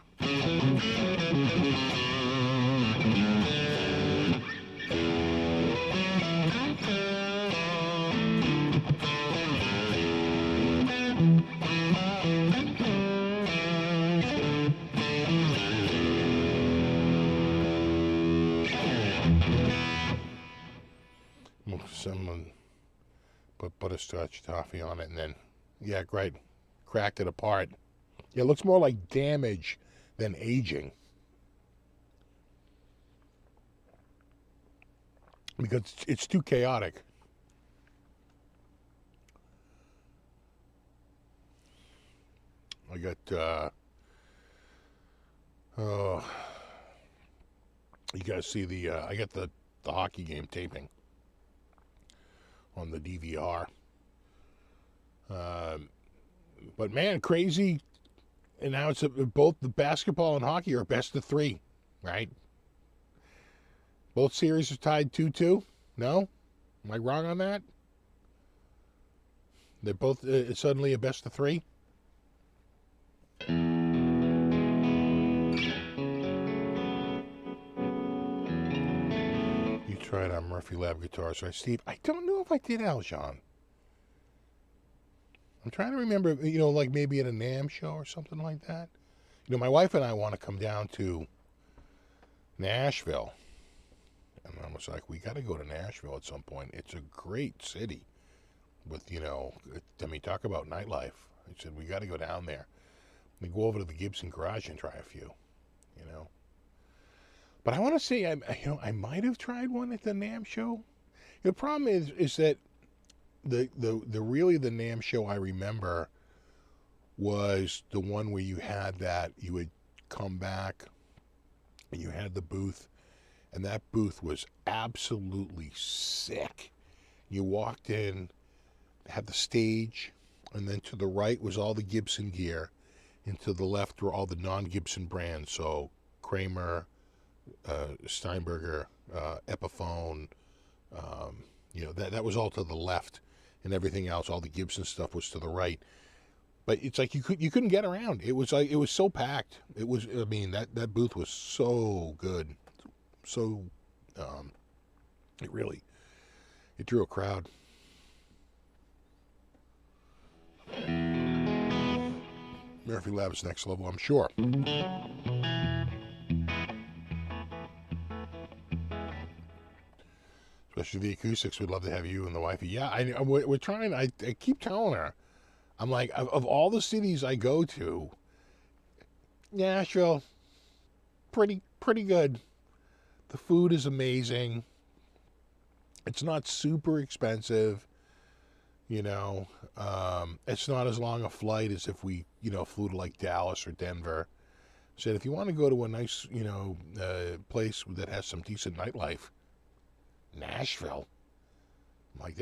Someone put butterscotch toffee on it and then, yeah, great, cracked it apart. Yeah, it looks more like damage than aging. Because it's too chaotic. I got, you guys see I got the hockey game taping on the DVR. But man, crazy. And now it's both the basketball and hockey are best of 3, right? Both series are tied 2-2. No? Am I wrong on that? They're both suddenly a best of 3? You tried on Murphy Lab guitars, right, Steve? I don't know if I did, Aljon. I'm trying to remember, like maybe at a NAMM show or something like that. My wife and I want to come down to Nashville. And I was like, we got to go to Nashville at some point. It's a great city with, talk about nightlife. I said, we got to go down there. We go over to the Gibson garage and try a few, But I want to say, I might have tried one at the NAMM show. The problem is that the NAMM show I remember was the one where you had that, you would come back and you had the booth, and that booth was absolutely sick. You walked in, had the stage, and then to the right was all the Gibson gear, and to the left were all the non-Gibson brands. So Kramer, Steinberger, Epiphone, that was all to the left, and everything else, all the Gibson stuff, was to the right. But it's like you couldn't get around. It was so packed. It was, I mean, that booth was so good, so it drew a crowd. Murphy Lab's next level, I'm sure. Especially the acoustics. We'd love to have you and the wifey. Yeah, we're trying. I keep telling her, I'm like, of all the cities I go to, Nashville, pretty good. The food is amazing. It's not super expensive. It's not as long a flight as if we, flew to like Dallas or Denver. Said, if you want to go to a nice, place that has some decent nightlife, Nashville. Like,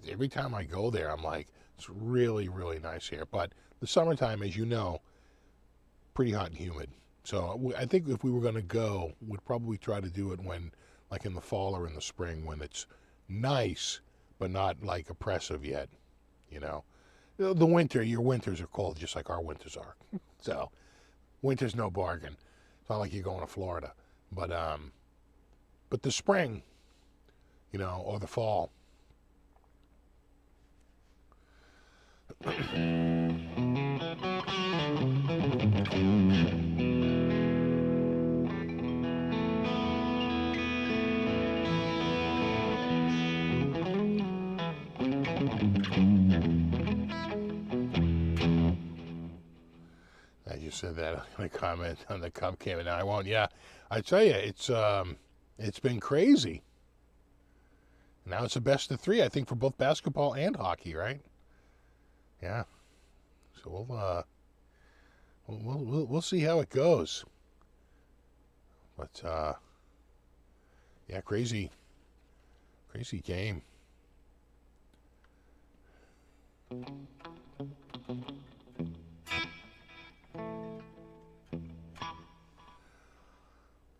every time I go there, I'm like, it's really, really nice here. But the summertime, as you know, pretty hot and humid. So I think if we were going to go, we'd probably try to do it when, like in the fall or in the spring, when it's nice, but not like oppressive yet. The winter, your winters are cold just like our winters are. So winter's no bargain. It's not like you're going to Florida. But the spring, or the fall. I just said that in a comment on the Cub Cam, and I won't. Yeah, I tell you, it's been crazy. Now it's a best of 3, I think, for both basketball and hockey, right? Yeah. So we'll see how it goes. But yeah, crazy game.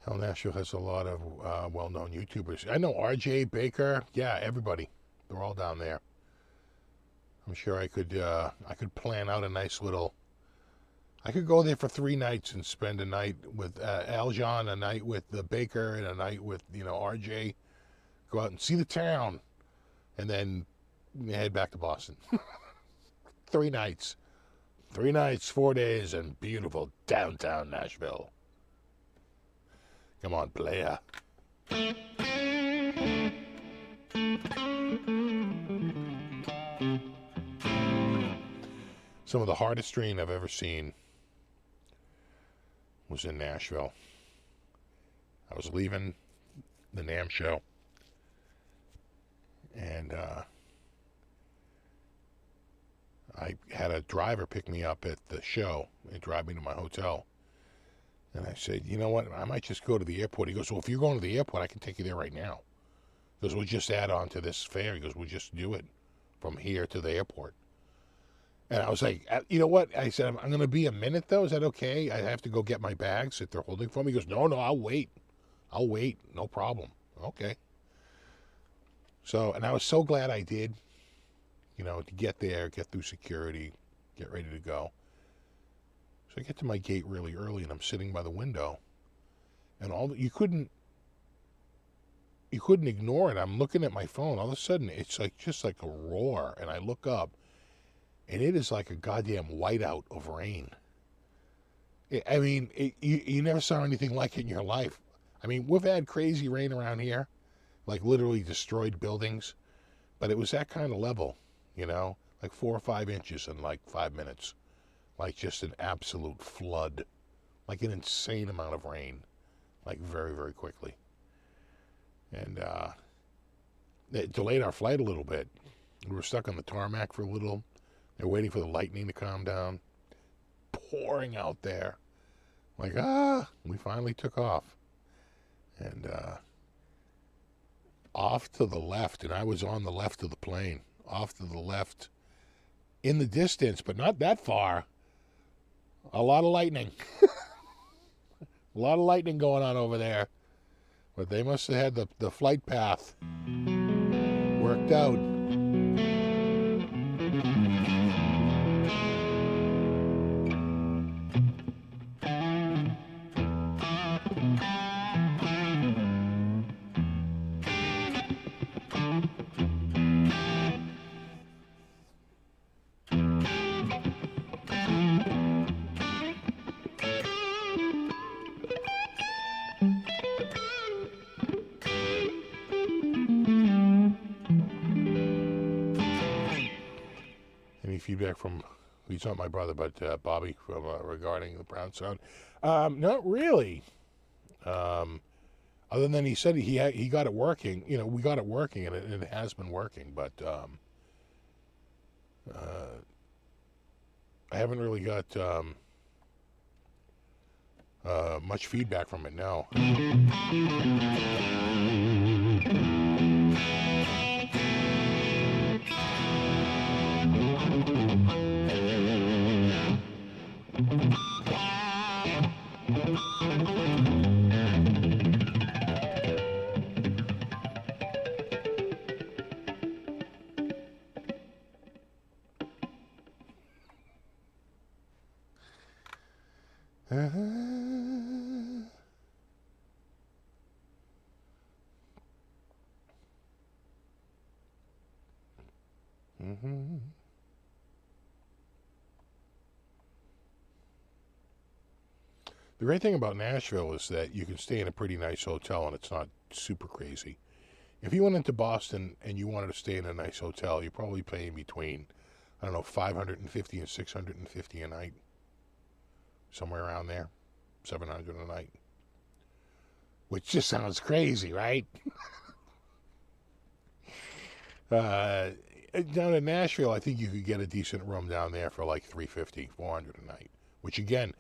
Hell, Nashville has a lot of well-known YouTubers. I know RJ, Baker, yeah, everybody. They're all down there. I'm sure I could plan out a nice little. I could go there for 3 nights and spend a night with Aljon, a night with the Baker, and a night with RJ. Go out and see the town, and then head back to Boston. 3 nights, 4 days, and beautiful downtown Nashville. Come on, player. Some of the hardest rain I've ever seen was in Nashville. I was leaving the NAMM show, and I had a driver pick me up at the show and drive me to my hotel. And I said, you know what, I might just go to the airport. He goes, well, if you're going to the airport, I can take you there right now. He goes, we'll just add on to this fare. He goes, we'll just do it from here to the airport. And I was like, you know what? I said, I'm going to be a minute, though. Is that okay? I have to go get my bags that they're holding for me. He goes, no, I'll wait. No problem. Okay. So, and I was so glad I did, to get there, get through security, get ready to go. So I get to my gate really early, and I'm sitting by the window, and you couldn't ignore it. I'm looking at my phone. All of a sudden, it's just like a roar, and I look up, and it is like a goddamn whiteout of rain. You never saw anything like it in your life. I mean, we've had crazy rain around here, like literally destroyed buildings, but it was that kind of level, like 4 or 5 inches in like 5 minutes. Like just an absolute flood, like an insane amount of rain. like very, very quickly. And it delayed our flight a little bit. We were stuck on the tarmac for a little. They were waiting for the lightning to calm down. Pouring out there. Like, we finally took off. And off to the left, and I was on the left of the plane. Off to the left, in the distance, but not that far, a lot of lightning. A lot of lightning going on over there. But they must have had the flight path worked out. Any feedback from, he's not my brother, but Bobby from regarding the brown sound? Not really. Other than he said he got it working. You know, we got it working, and it has been working. But I haven't really got much feedback from it now. The great thing about Nashville is that you can stay in a pretty nice hotel and it's not super crazy. If you went into Boston and you wanted to stay in a nice hotel, you're probably paying between, I don't know, $550 and $650 a night. Somewhere around there. $700 a night. Which just sounds crazy, right? Down in Nashville, I think you could get a decent room down there for like $350, $400 a night. Which again,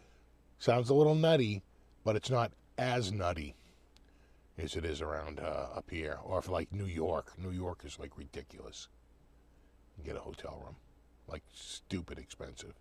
sounds a little nutty, but it's not as nutty as it is around up here. Or for like New York. New York is like ridiculous. You get a hotel room. Like stupid expensive.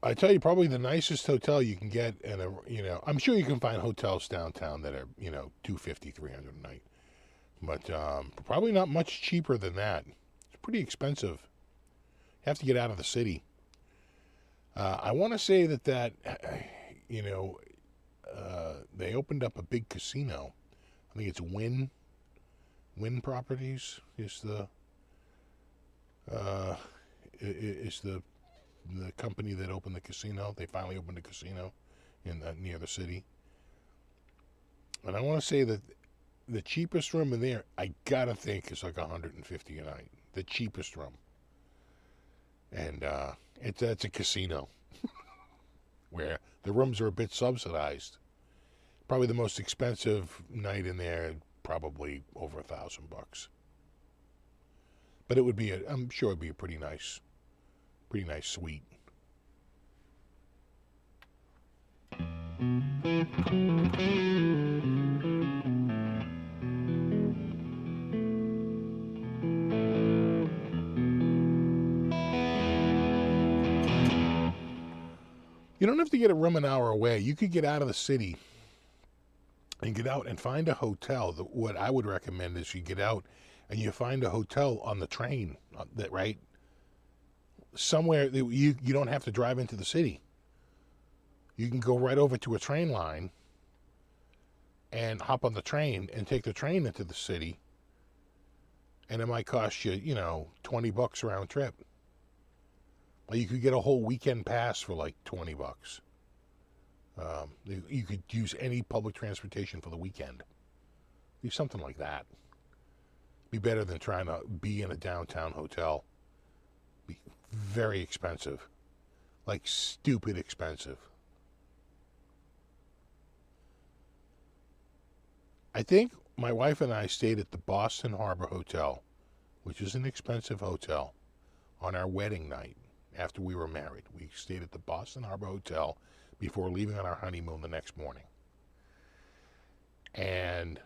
I tell you, probably the nicest hotel you can get, and I'm sure you can find hotels downtown that are, $250, $300 a night, but probably not much cheaper than that. It's pretty expensive. You have to get out of the city. I want to say that they opened up a big casino. I think it's Wynn Properties is the company that opened the casino. They finally opened a casino near the city. And I want to say that the cheapest room in there, I gotta think, is like $150 a night. The cheapest room. And it's a casino where the rooms are a bit subsidized. Probably the most expensive night in there, probably over $1,000. But it would be I'm sure it'd be a pretty nice suite. You don't have to get a room an hour away. You could get out of the city and get out and find a hotel. What I would recommend is you get out and you find a hotel on the train, right? Somewhere that you don't have to drive into the city. You can go right over to a train line and hop on the train and take the train into the city, and it might cost you, you know, $20 round trip. Well, you could get a whole weekend pass for like $20. You could use any public transportation for the weekend. Do something like that. Be better than trying to be in a downtown hotel. Be very expensive. Like stupid expensive. I think my wife and I stayed at the Boston Harbor Hotel, which is an expensive hotel, on our wedding night after we were married. We stayed at the Boston Harbor Hotel before leaving on our honeymoon the next morning. And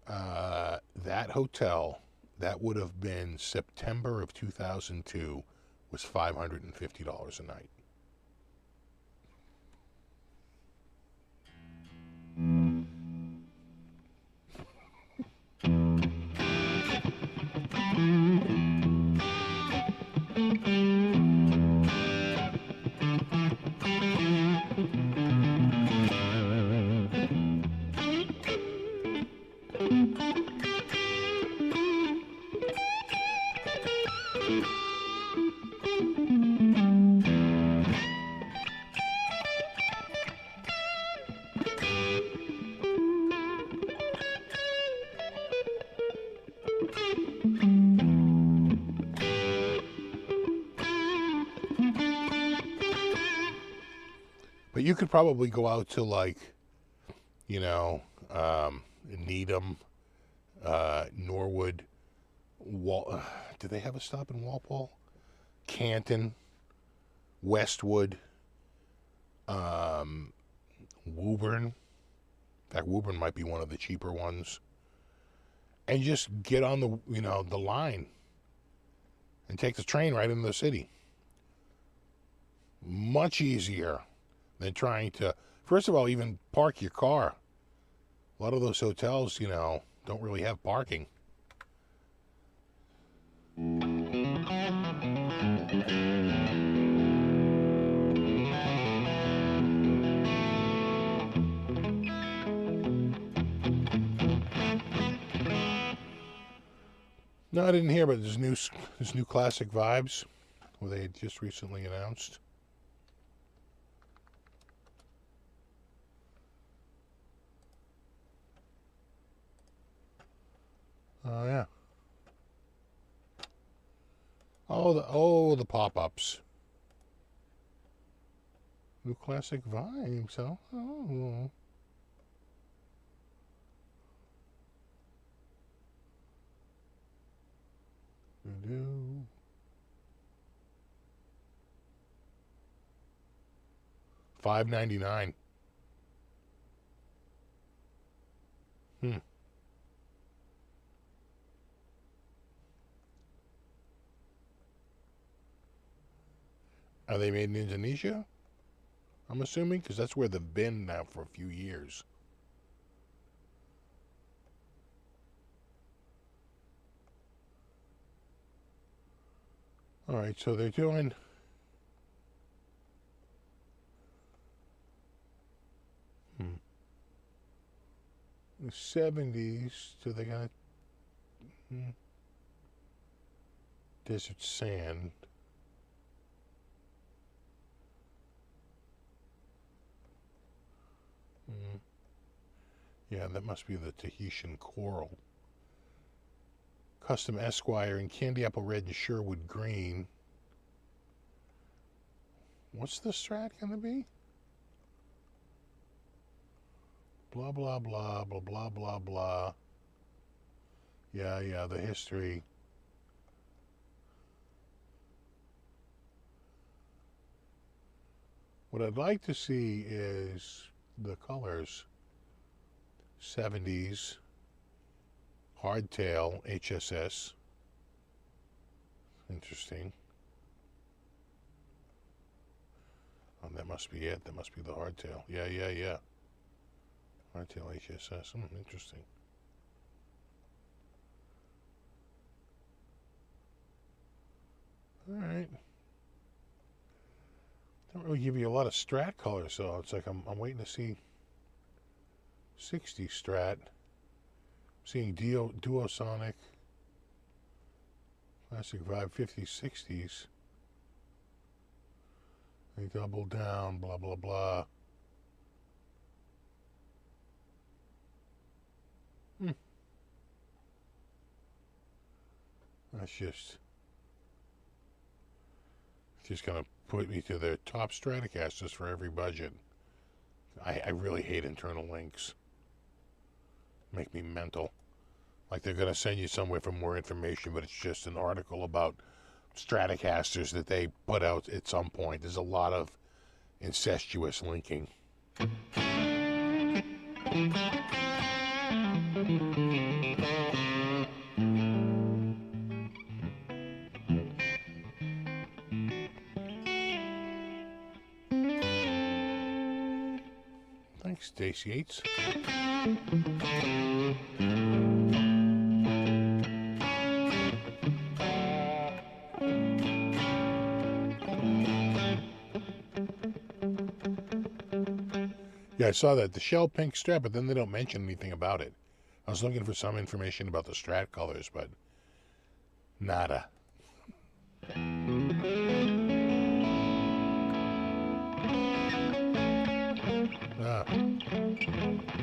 that hotel, that would have been September of 2002, was $550 a night. But you could probably go out to, like, you know, Needham, Norwood, do they have a stop in Walpole? Canton, Westwood, Woburn. In fact, Woburn might be one of the cheaper ones. And just get on the, you know, the line and take the train right into the city. Much easier than trying to, first of all, even park your car. A lot of those hotels, you know, don't really have parking. No, I didn't hear about this new Classic Vibes, where they had just recently announced. Oh yeah. The pop-ups. New Classic Vibes, huh? Oh. $5.99. Are they made in Indonesia? I'm assuming, because that's where they've been now for a few years. All right, so they're doing the 70s. So they got desert sand. Yeah, that must be the Tahitian coral. Custom Esquire in Candy Apple Red and Sherwood Green. What's the Strat gonna be? Blah, blah, blah, blah, blah, blah, blah. Yeah, the history. What I'd like to see is the colors. 70s. Hardtail, HSS. Interesting. Oh, that must be it. That must be the hardtail. Yeah. Hardtail HSS. Interesting. All right. Don't really give you a lot of Strat colors, so it's like I'm waiting to see 60 Strat. Seeing Duosonic. Classic Vibe 5060s. They double down, blah, blah, blah. That's just gonna put me to the top Stratocasters for every budget. I really hate internal links. Make me mental. Like they're gonna send you somewhere for more information, but it's just an article about Stratocasters that they put out at some point. There's a lot of incestuous linking. Thanks, Stacy Yates. Yeah, I saw that, the shell pink Strat, but then they don't mention anything about it. I was looking for some information about the Strat colors, but nada. Ah. So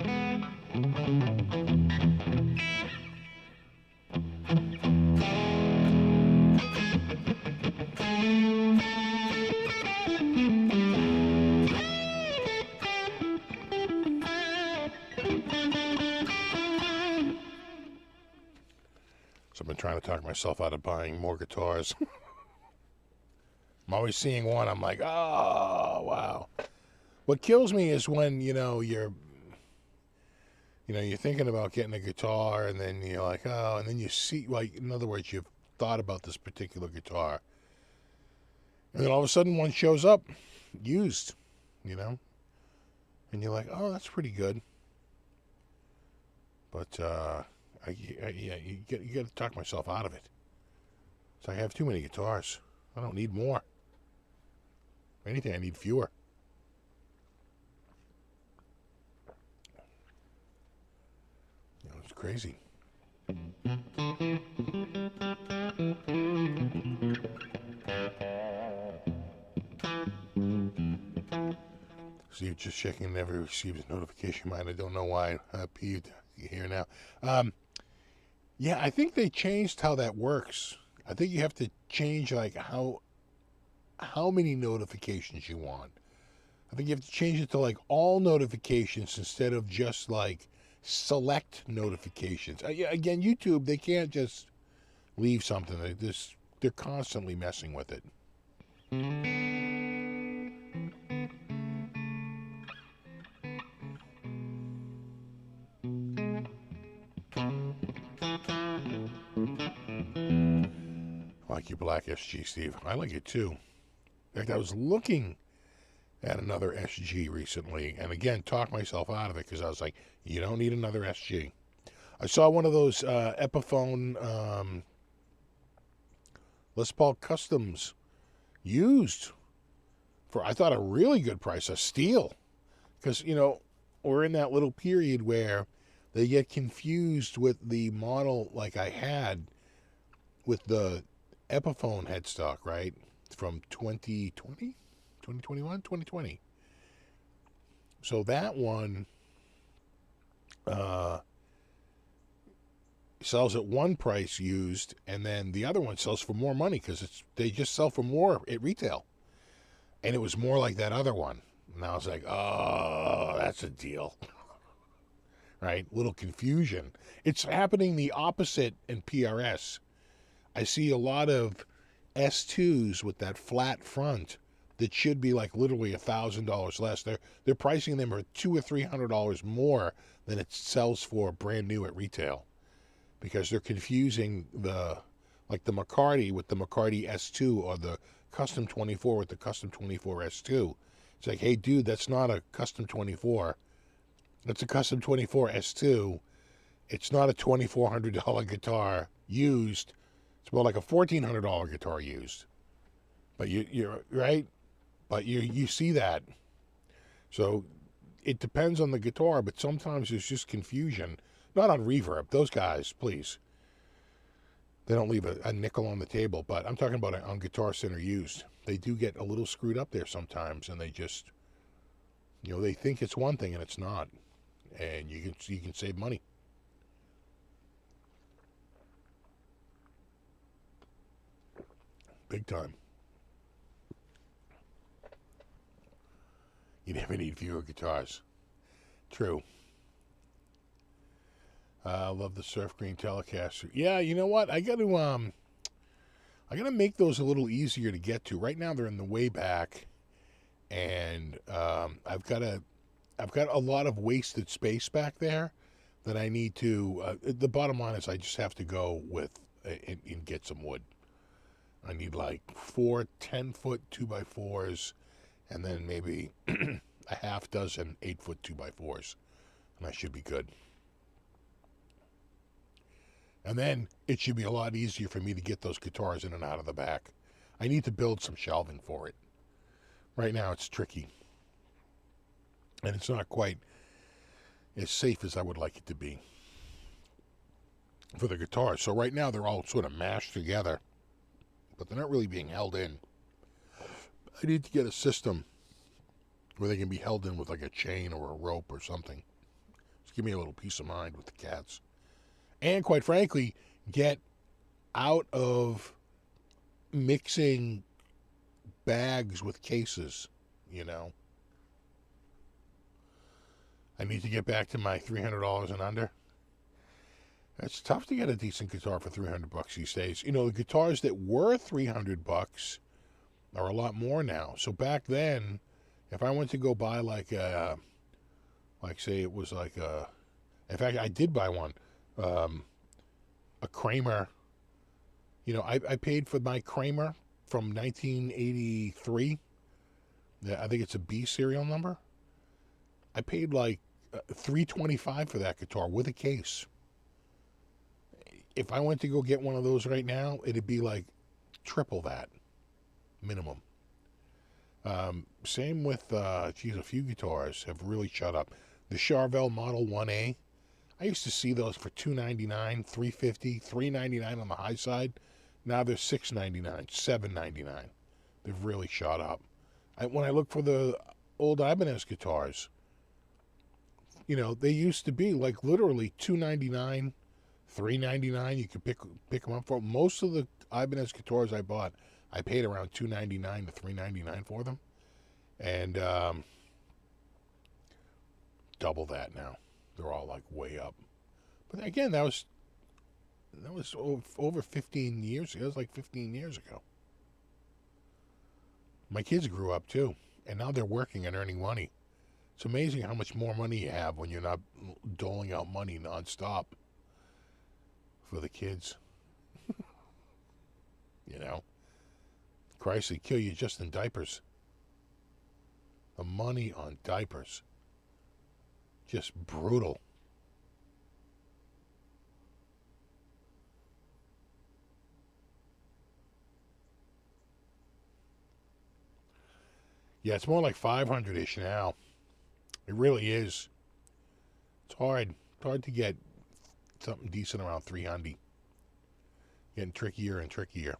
I've been trying to talk myself out of buying more guitars. I'm always seeing one, I'm like, oh, wow. What kills me is when, you're thinking about getting a guitar, and then you're like, oh, and then you see, like, in other words, you've thought about this particular guitar. And then all of a sudden one shows up, used, and you're like, oh, that's pretty good. But, you got to talk myself out of it. So I have too many guitars. I don't need more. If anything, I need fewer. It's crazy. Steve just checking, never received a notification. Mine, I don't know why. Peeved here now. Yeah, I think they changed how that works. I think you have to change like how many notifications you want. I think you have to change it to like all notifications instead of just like select notifications. Again, YouTube, they can't just leave something. They're constantly messing with it. I like your black SG, Steve. I like it too. In fact, I was looking at another SG recently, and again, talked myself out of it because I was like, you don't need another SG. I saw one of those Epiphone Les Paul Customs used for, I thought, a really good price, a steal. Because, we're in that little period where they get confused with the model like I had with the Epiphone headstock, right? From 2020? 2021? 2020. So that one sells at one price used, and then the other one sells for more money because they just sell for more at retail. And it was more like that other one. And I was like, oh, that's a deal. Right? Little confusion. It's happening the opposite in PRS. I see a lot of S2s with that flat front that should be like literally $1,000 less. They're pricing them for $200 or $300 more than it sells for brand new at retail, because they're confusing the McCarty with the McCarty S2 or the Custom 24 with the Custom 24 S2. It's like, hey, dude, that's not a Custom 24. That's a Custom 24 S2. It's not a $2,400 guitar used. It's more like a $1,400 guitar used. But you're right. But you see that. So it depends on the guitar, but sometimes there's just confusion. Not on reverb. Those guys, please. They don't leave a nickel on the table, but I'm talking about on Guitar Center used. They do get a little screwed up there sometimes, and they just, they think it's one thing and it's not, and you can save money. Big time. You never need fewer guitars. True. I love the surf green Telecaster. Yeah, you know what? I gotta make those a little easier to get to. Right now they're in the way back, and I've got a lot of wasted space back there that I need to. The bottom line is I just have to go with and get some wood. I need like 4 10-foot 2x4s, and then maybe a half dozen 8-foot 2x4s, and I should be good. And then it should be a lot easier for me to get those guitars in and out of the back. I need to build some shelving for it. Right now it's tricky. And it's not quite as safe as I would like it to be for the guitars. So right now they're all sort of mashed together, but they're not really being held in. I need to get a system where they can be held in with like a chain or a rope or something. Just give me a little peace of mind with the cats. And quite frankly, get out of mixing bags with cases, I need to get back to my $300 and under. It's tough to get a decent guitar for $300 these days. The guitars that were $300 are a lot more now. So back then, if I went to go buy say it was in fact, I did buy one. A Kramer, I paid for my Kramer from 1983. I think it's a B serial number. I paid like $325 for that guitar with a case. If I went to go get one of those right now, it'd be like triple that minimum. Same with a few guitars have really shut up. The Charvel Model 1A. I used to see those for $299, $350, $399 on the high side. Now they're $699, $799. They've really shot up. When I look for the old Ibanez guitars, they used to be like literally $299, $399. You could pick them up for. Most of the Ibanez guitars I bought, I paid around $299 to $399 for them, and double that now. They're all like way up. But again, that was over 15 years ago. It was like 15 years ago. My kids grew up too, and now they're working and earning money. It's amazing how much more money you have when you're not doling out money nonstop for the kids. Christ, they kill you just in diapers. The money on diapers. Just brutal. Yeah, it's more like 500-ish now. It really is. It's hard. It's hard to get something decent around 300. Getting trickier and trickier.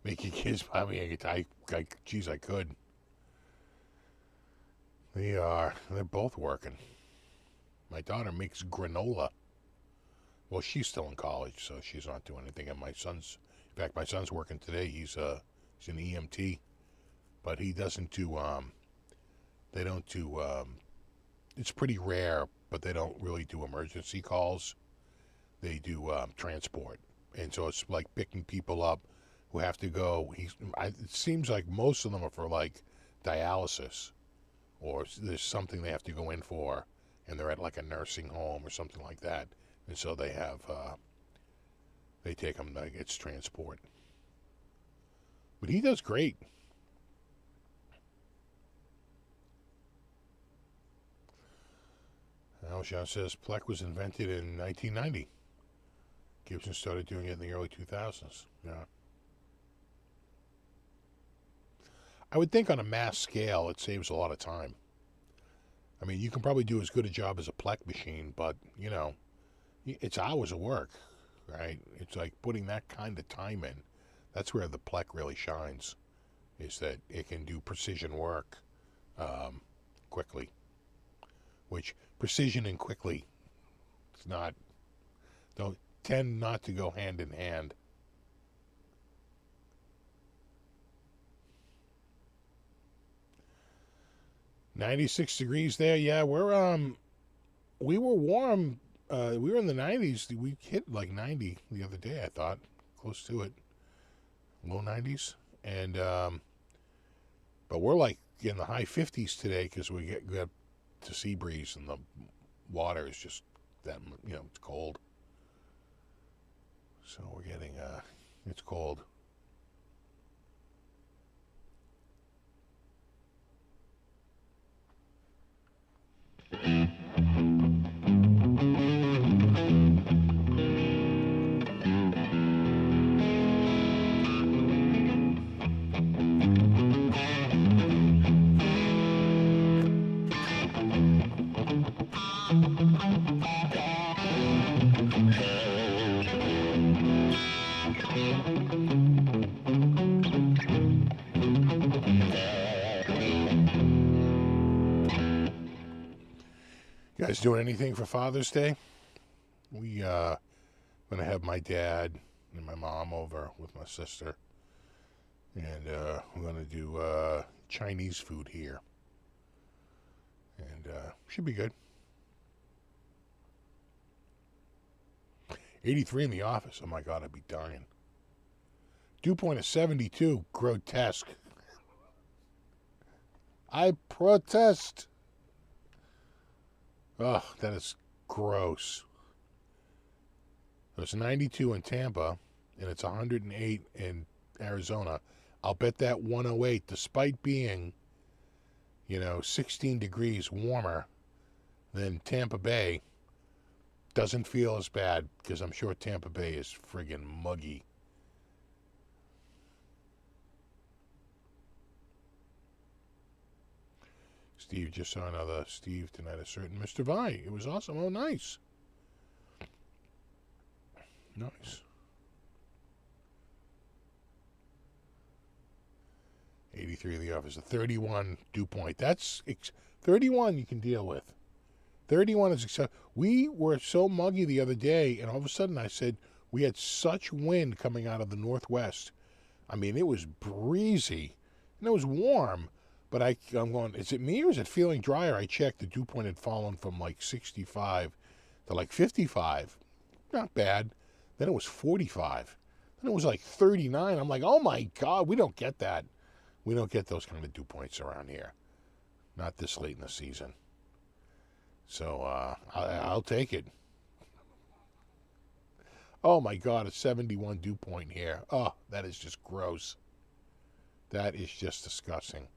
Make your kids buy me a guitar. Geez, I could. They're both working. My daughter makes granola. Well, she's still in college, so she's not doing anything. And in fact, my son's working today. He's an EMT, but he doesn't do, they don't do, it's pretty rare, but they don't really do emergency calls. They do transport. And so it's like picking people up who have to go. It seems like most of them are for like dialysis, or there's something they have to go in for, and they're at like a nursing home or something like that, and so they have they take them like it's transport. But he does great. Sean says Plek was invented in 1990. Gibson started doing it in the early 2000s. Yeah. I would think on a mass scale it saves a lot of time. I mean, you can probably do as good a job as a Plek machine, but, you know, it's hours of work, right? It's like putting that kind of time in. That's where the Plek really shines, is that it can do precision work quickly. Which, precision and quickly, it's not, don't tend not to go hand in hand. "96 degrees there, yeah. We were warm. We were in the 90s. We hit like 90 the other day, I thought. Close to it. Low 90s. And, but we're like in the high 50s today because we got to sea breeze and the water is just that, you know, it's cold. So we're getting, it's cold. You guys doing anything for Father's Day? We gonna have my dad and my mom over with my sister, and we're gonna do Chinese food here, and should be good. 83 in the office. Oh my God, I'd be dying. Dew point of 72. Grotesque. I protest. Oh, that is gross. It's 92 in Tampa, and it's 108 in Arizona. I'll bet that 108, despite being, you know, 16 degrees warmer than Tampa Bay, doesn't feel as bad, because I'm sure Tampa Bay is friggin' muggy. Steve just saw another Steve tonight, a certain Mr. Vi. It was awesome. Oh, nice. Nice. 83 in the office. A 31 dew point. That's 31 you can deal with. 31 is acceptable. We were so muggy the other day, and all of a sudden I said we had such wind coming out of the northwest. I mean, it was breezy, and it was warm. But I'm going, is it me or is it feeling drier? I checked, the dew point had fallen from like 65 to like 55. Not bad. Then it was 45. Then it was like 39. I'm like, oh my God, we don't get that. We don't get those kind of dew points around here. Not this late in the season. So I'll take it. Oh my God, a 71 dew point here. Oh, that is just gross. That is just disgusting.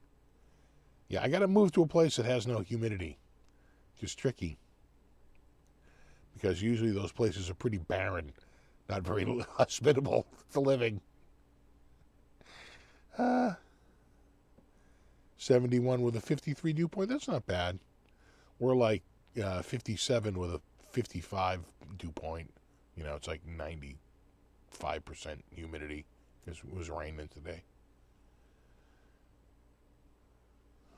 Yeah, I got to move to a place that has no humidity. Just tricky. Because usually those places are pretty barren. Not very hospitable for living. 71 with a 53 dew point. That's not bad. We're like 57 with a 55 dew point. You know, it's like 95% humidity because it was raining today.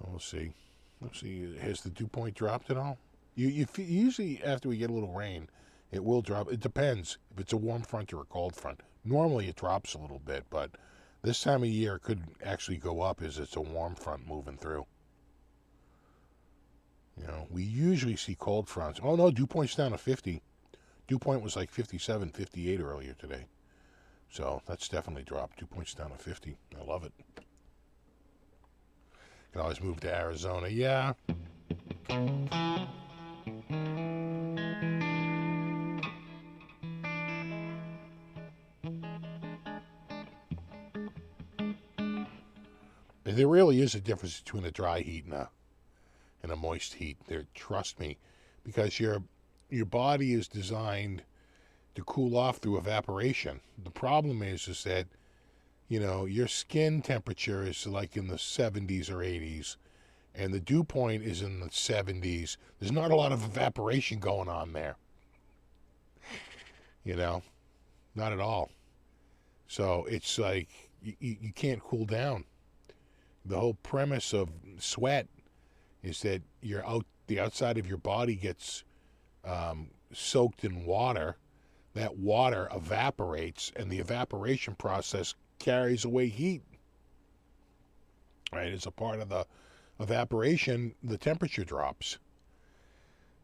We'll see. Let's see. Has the dew point dropped at all? Usually after we get a little rain, it will drop. It depends if it's a warm front or a cold front. Normally it drops a little bit, but this time of year it could actually go up as it's a warm front moving through. You know, we usually see cold fronts. Oh no, dew point's down to 50. Dew point was like 57, 58 earlier today. So that's definitely dropped. Dew point's down to 50. I love it. Can always move to Arizona. Yeah. There really is a difference between a dry heat and a moist heat. There, trust me. because your body is designed to cool off through evaporation. The problem is that, your skin temperature is like in the 70s or 80s, and the dew point is in the 70s. There's not a lot of evaporation going on there. Not at all. So it's like you can't cool down. The whole premise of sweat is that the outside of your body gets soaked in water. That water evaporates, and the evaporation process carries away heat. Right? As a part of the evaporation, the temperature drops.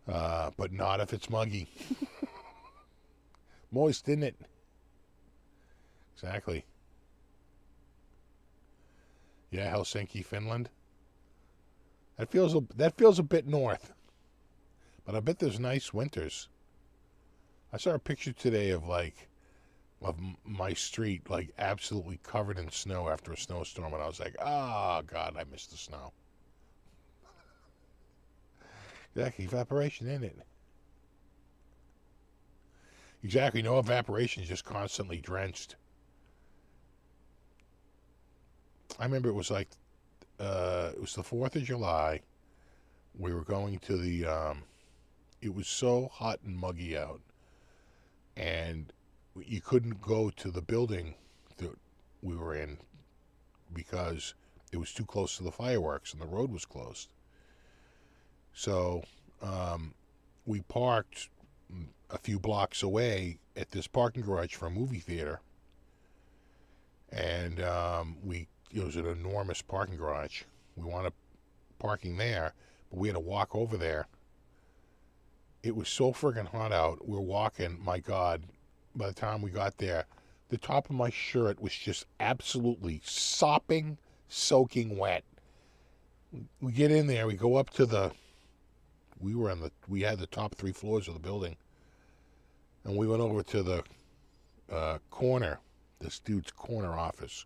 But not if it's muggy. Moist, isn't it? Exactly. Yeah, Helsinki, Finland. That feels a bit north. But I bet there's nice winters. I saw a picture today of my street absolutely covered in snow after a snowstorm, and I was like, oh God, I miss the snow. Exactly, evaporation, isn't it? Exactly, no evaporation, just constantly drenched. I remember it was the 4th of July. We were going to it was so hot and muggy out, and you couldn't go to the building that we were in because it was too close to the fireworks and the road was closed. So we parked a few blocks away at this parking garage for a movie theater, and it was an enormous parking garage. We wound up parking there, but we had to walk over there. It was so friggin' hot out. We were walking, my God, by the time we got there, the top of my shirt was just absolutely sopping, soaking wet. We get in there, we go up to we had the top 3 floors of the building, and we went over to the corner, this dude's corner office.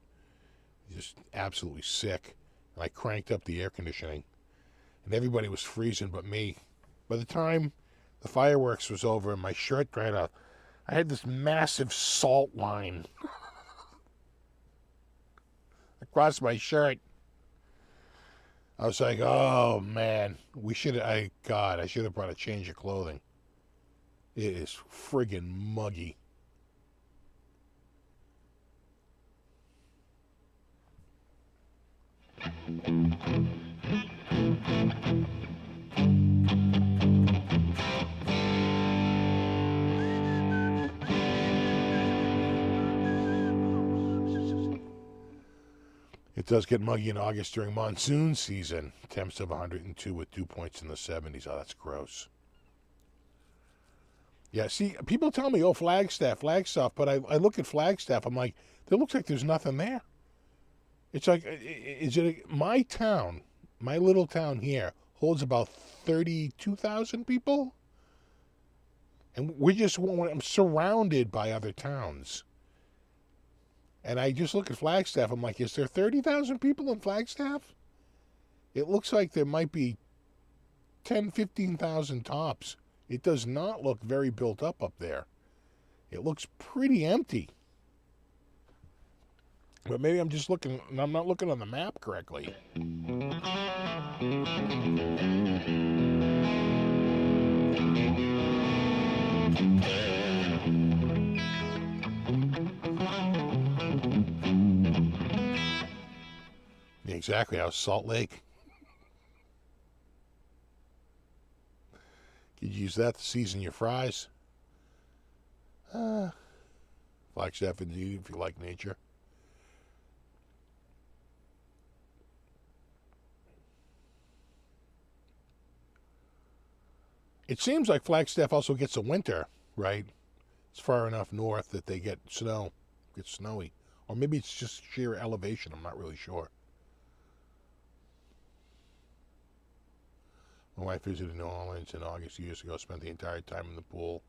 Just absolutely sick. And I cranked up the air conditioning, and everybody was freezing but me. By the time the fireworks was over and my shirt dried out, I had this massive salt line across my shirt. I was like, oh man, I should have brought a change of clothing. It is friggin' muggy. It does get muggy in August during monsoon season. Temps of 102 with dew points in the 70s. Oh, that's gross. Yeah, see, people tell me, oh, Flagstaff, but I look at Flagstaff, I'm like, there looks like there's nothing there. It's like, my town, my little town here, holds about 32,000 people? And I'm surrounded by other towns. And I just look at Flagstaff, I'm like, is there 30,000 people in Flagstaff? It looks like there might be 10, 15,000 tops. It does not look very built up there. It looks pretty empty. But maybe I'm not looking on the map correctly. Exactly, how's Salt Lake? Could you use that to season your fries? Flagstaff indeed, if you like nature. It seems like Flagstaff also gets a winter, right? It's far enough north that they get snow. It gets snowy. Or maybe it's just sheer elevation, I'm not really sure. My wife visited New Orleans in August years ago, spent the entire time in the pool.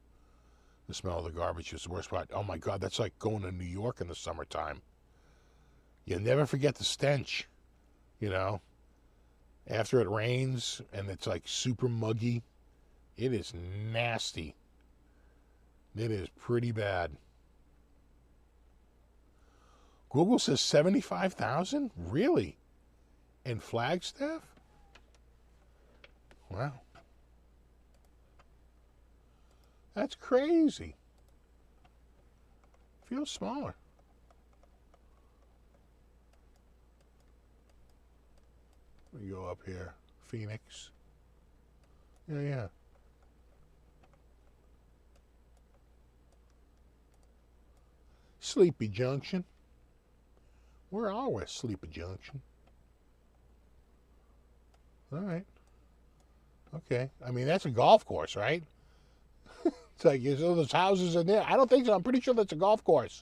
The smell of the garbage is the worst part. Oh my God, that's like going to New York in the summertime. You never forget the stench, After it rains and it's like super muggy, It is nasty. It is pretty bad. Google says 75,000? Really? And Flagstaff? Wow. That's crazy. Feels smaller. We go up here. Phoenix. Yeah. Sleepy Junction. Where are we, Sleepy Junction? All right. Okay. I mean, that's a golf course, right? It's like, is all those houses in there? I don't think so. I'm pretty sure that's a golf course.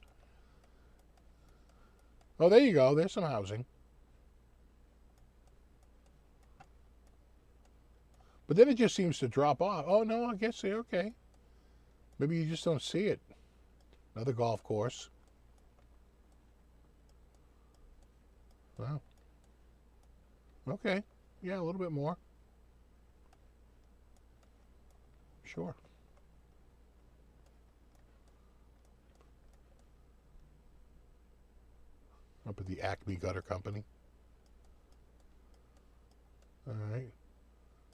Oh, there you go. There's some housing. But then it just seems to drop off. Oh, no, I guess they're okay. Maybe you just don't see it. Another golf course. Wow. Okay. Yeah, a little bit more. Sure. Up at the Acme Gutter Company. All right.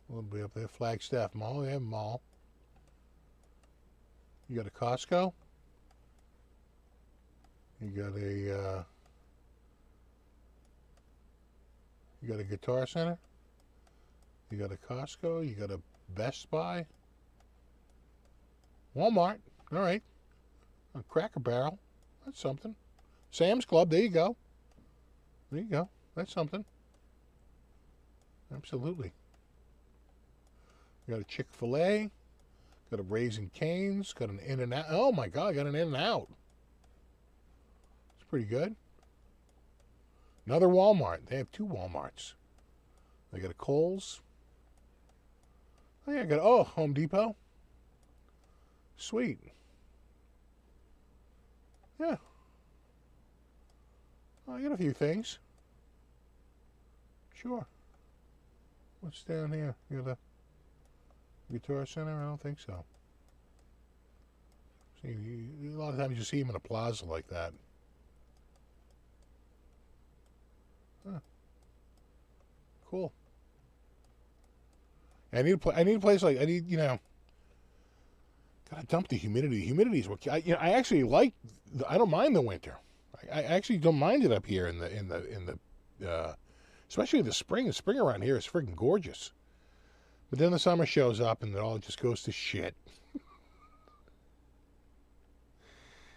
A little bit up there. Flagstaff Mall. They have a mall. You got a Costco. You got a Guitar Center. You got a Costco. You got a Best Buy. Walmart. All right. A Cracker Barrel. That's something. Sam's Club. There you go. There you go. That's something. Absolutely. You got a Chick-fil-A. Got a Raising Cane's. Got an In-N-Out. Oh, my God. I got an In-N-Out. It's pretty good. Another Walmart. They have two Walmarts. They got a Kohl's. Oh, yeah. Home Depot. Sweet. Yeah. I got a few things. Sure. What's down here? You got a Guitar Center? I don't think so. See, a lot of times you see them in a plaza like that. Huh. Cool. I need a place like, gotta dump the humidity. The humidity is what, I actually I don't mind the winter. I actually don't mind it up here in the especially the spring. The spring around here is freaking gorgeous. But then the summer shows up and it all just goes to shit.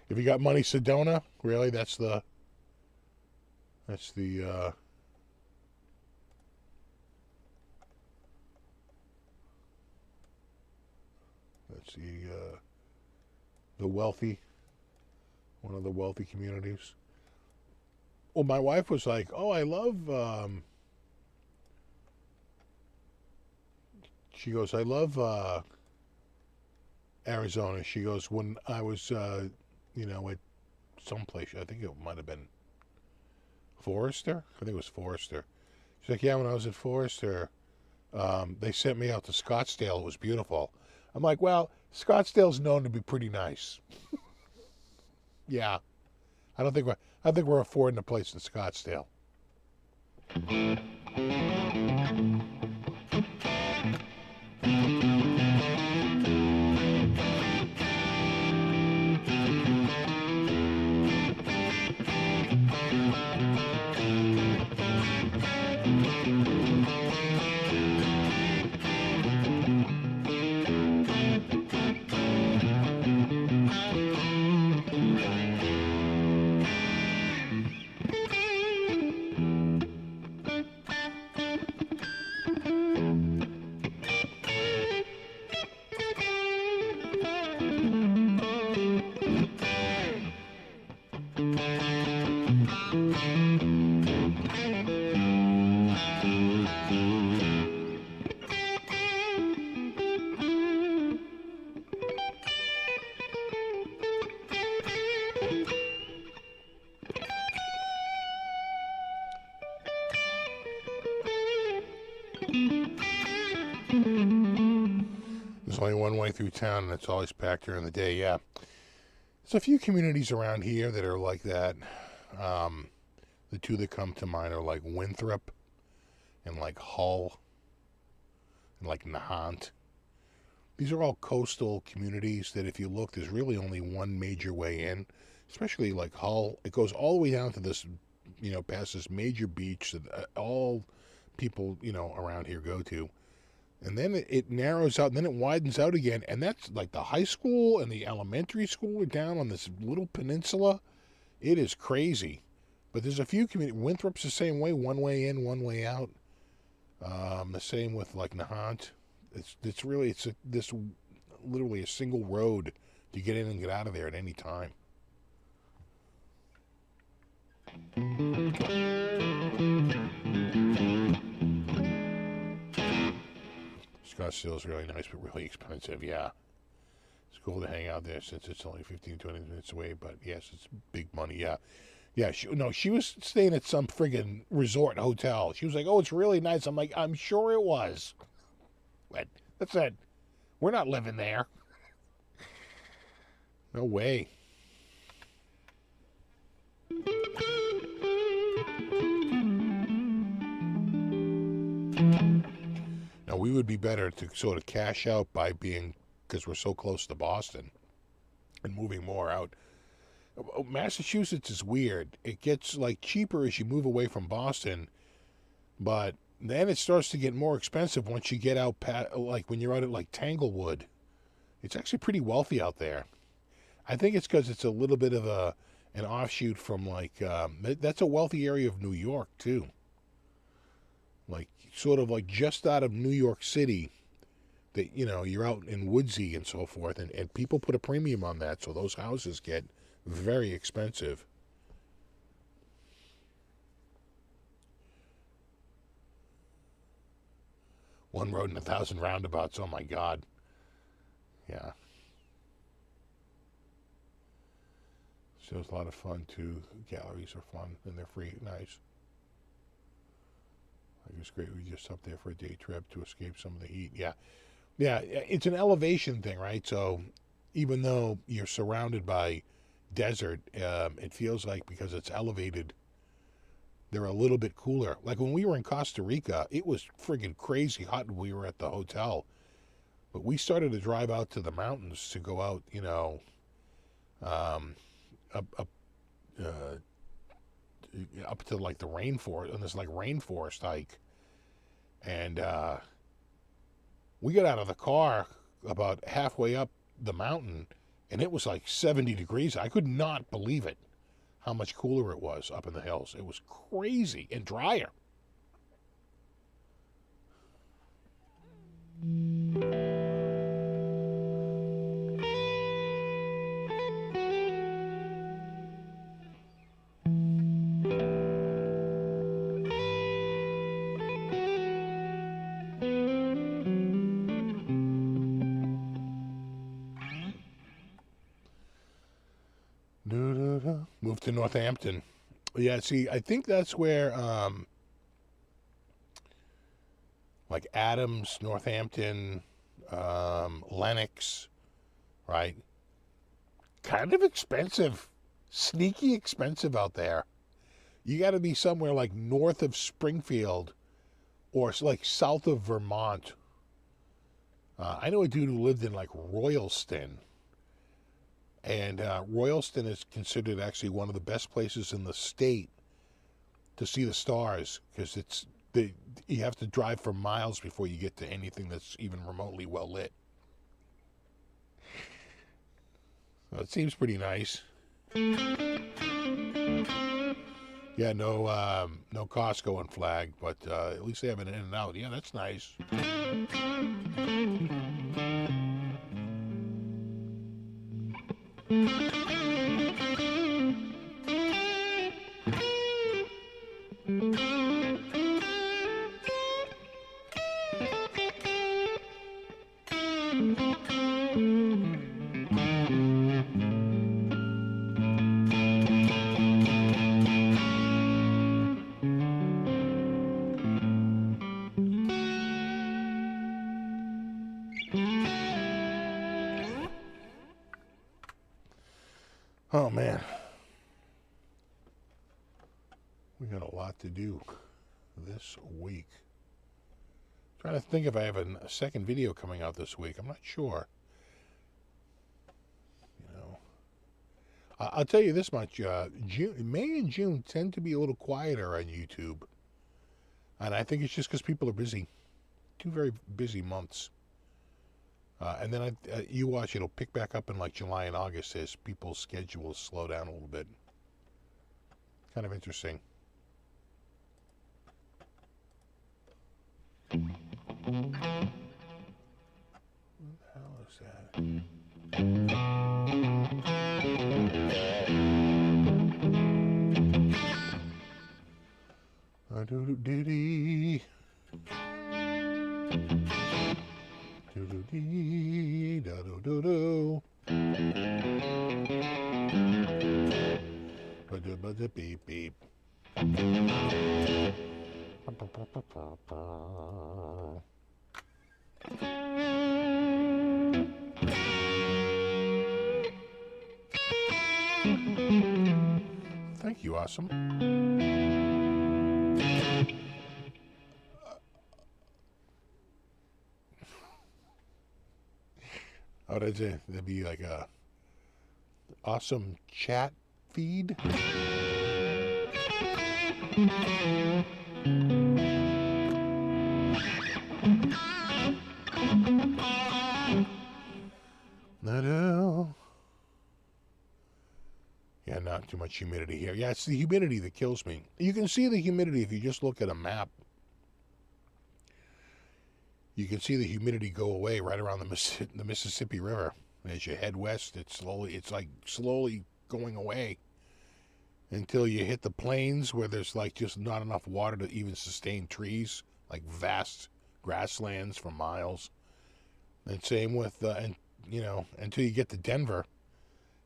If you got money, Sedona, really, that's the wealthy, one of the wealthy communities. Well, my wife was like, "Oh, I love." She goes, "I love Arizona." She goes, "When I was, at someplace, I think it might have been Forester. I think it was Forester." She's like, "Yeah, when I was at Forester, they sent me out to Scottsdale. It was beautiful." I'm like, "Well, Scottsdale's known to be pretty nice." Yeah, I think we're affording a place in Scottsdale. There's only one way through town, and it's always packed during the day. Yeah, there's a few communities around here that are like that. The two that come to mind are like Winthrop and like Hull and like Nahant. These are all coastal communities that if you look, there's really only one major way in, especially like Hull. It goes all the way down to this, past this major beach that all people, around here go to. And then it narrows out, and then it widens out again, and that's like the high school and the elementary school are down on this little peninsula. It is crazy. But there's a few communities. Winthrop's the same way, one way in, one way out. The same with like Nahant. It's literally a single road to get in and get out of there at any time. Scottsdale is really nice, but really expensive. Yeah, it's cool to hang out there since it's only 15-20 minutes away. But yes, it's big money. Yeah. Yeah, she was staying at some friggin' resort hotel. She was like, "Oh, it's really nice." I'm like, "I'm sure it was." But that's it. We're not living there. No way. Now, we would be better to sort of cash out by because we're so close to Boston and moving more out. Massachusetts is weird. It gets like cheaper as you move away from Boston, but then it starts to get more expensive once you get out like when you're out at like Tanglewood. It's actually pretty wealthy out there. I think it's because it's a little bit of an offshoot from like that's a wealthy area of New York too. Like sort of like just out of New York City, that you're out in Woodsy and so forth, and people put a premium on that, so those houses get very expensive. One road and 1,000 roundabouts. Oh my God. Yeah. So it's a lot of fun too. Galleries are fun and they're free. Nice. Like it's great. We just up there for a day trip to escape some of the heat. Yeah. Yeah. It's an elevation thing, right? So even though you're surrounded by desert, it feels like because it's elevated, they're a little bit cooler. Like when we were in Costa Rica, it was friggin' crazy hot when we were at the hotel. But we started to drive out to the mountains to go out, up to like the rainforest, and this like rainforest hike. And we got out of the car about halfway up the mountain, and it was like 70 degrees. I could not believe it, how much cooler it was up in the hills. It was crazy and drier. Moved to Northampton. Yeah, see, I think that's where, like Adams, Northampton, Lenox, right? Kind of expensive. Sneaky expensive out there. You got to be somewhere like north of Springfield or like south of Vermont. I know a dude who lived in like Royalston. And Royalston is considered actually one of the best places in the state to see the stars, because you have to drive for miles before you get to anything that's even remotely well lit. So it seems pretty nice. Yeah, no Costco and Flag, but at least they have an In-N-Out. Yeah, that's nice. do this week. Trying to think if I have a second video coming out this week. I'm not sure. I'll tell you this much. May and June tend to be a little quieter on YouTube. And I think it's just because people are busy. 2 very busy months. And then you watch, it'll pick back up in like July and August as people's schedules slow down a little bit. Kind of interesting. What the hell is that? Do-do-dee. Do-do-dee. Da-do-do-do. Ba-da-ba-da-beep beep. Thank you, awesome. Oh, that's it. That'd be like a awesome chat feed. No. Yeah, not too much humidity here. Yeah, it's the humidity that kills me. You can see the humidity if you just look at a map. You can see the humidity go away right around the Mississippi River. As you head west, it's like slowly going away until you hit the plains where there's like just not enough water to even sustain trees, like vast grasslands for miles. And same with, until you get to Denver,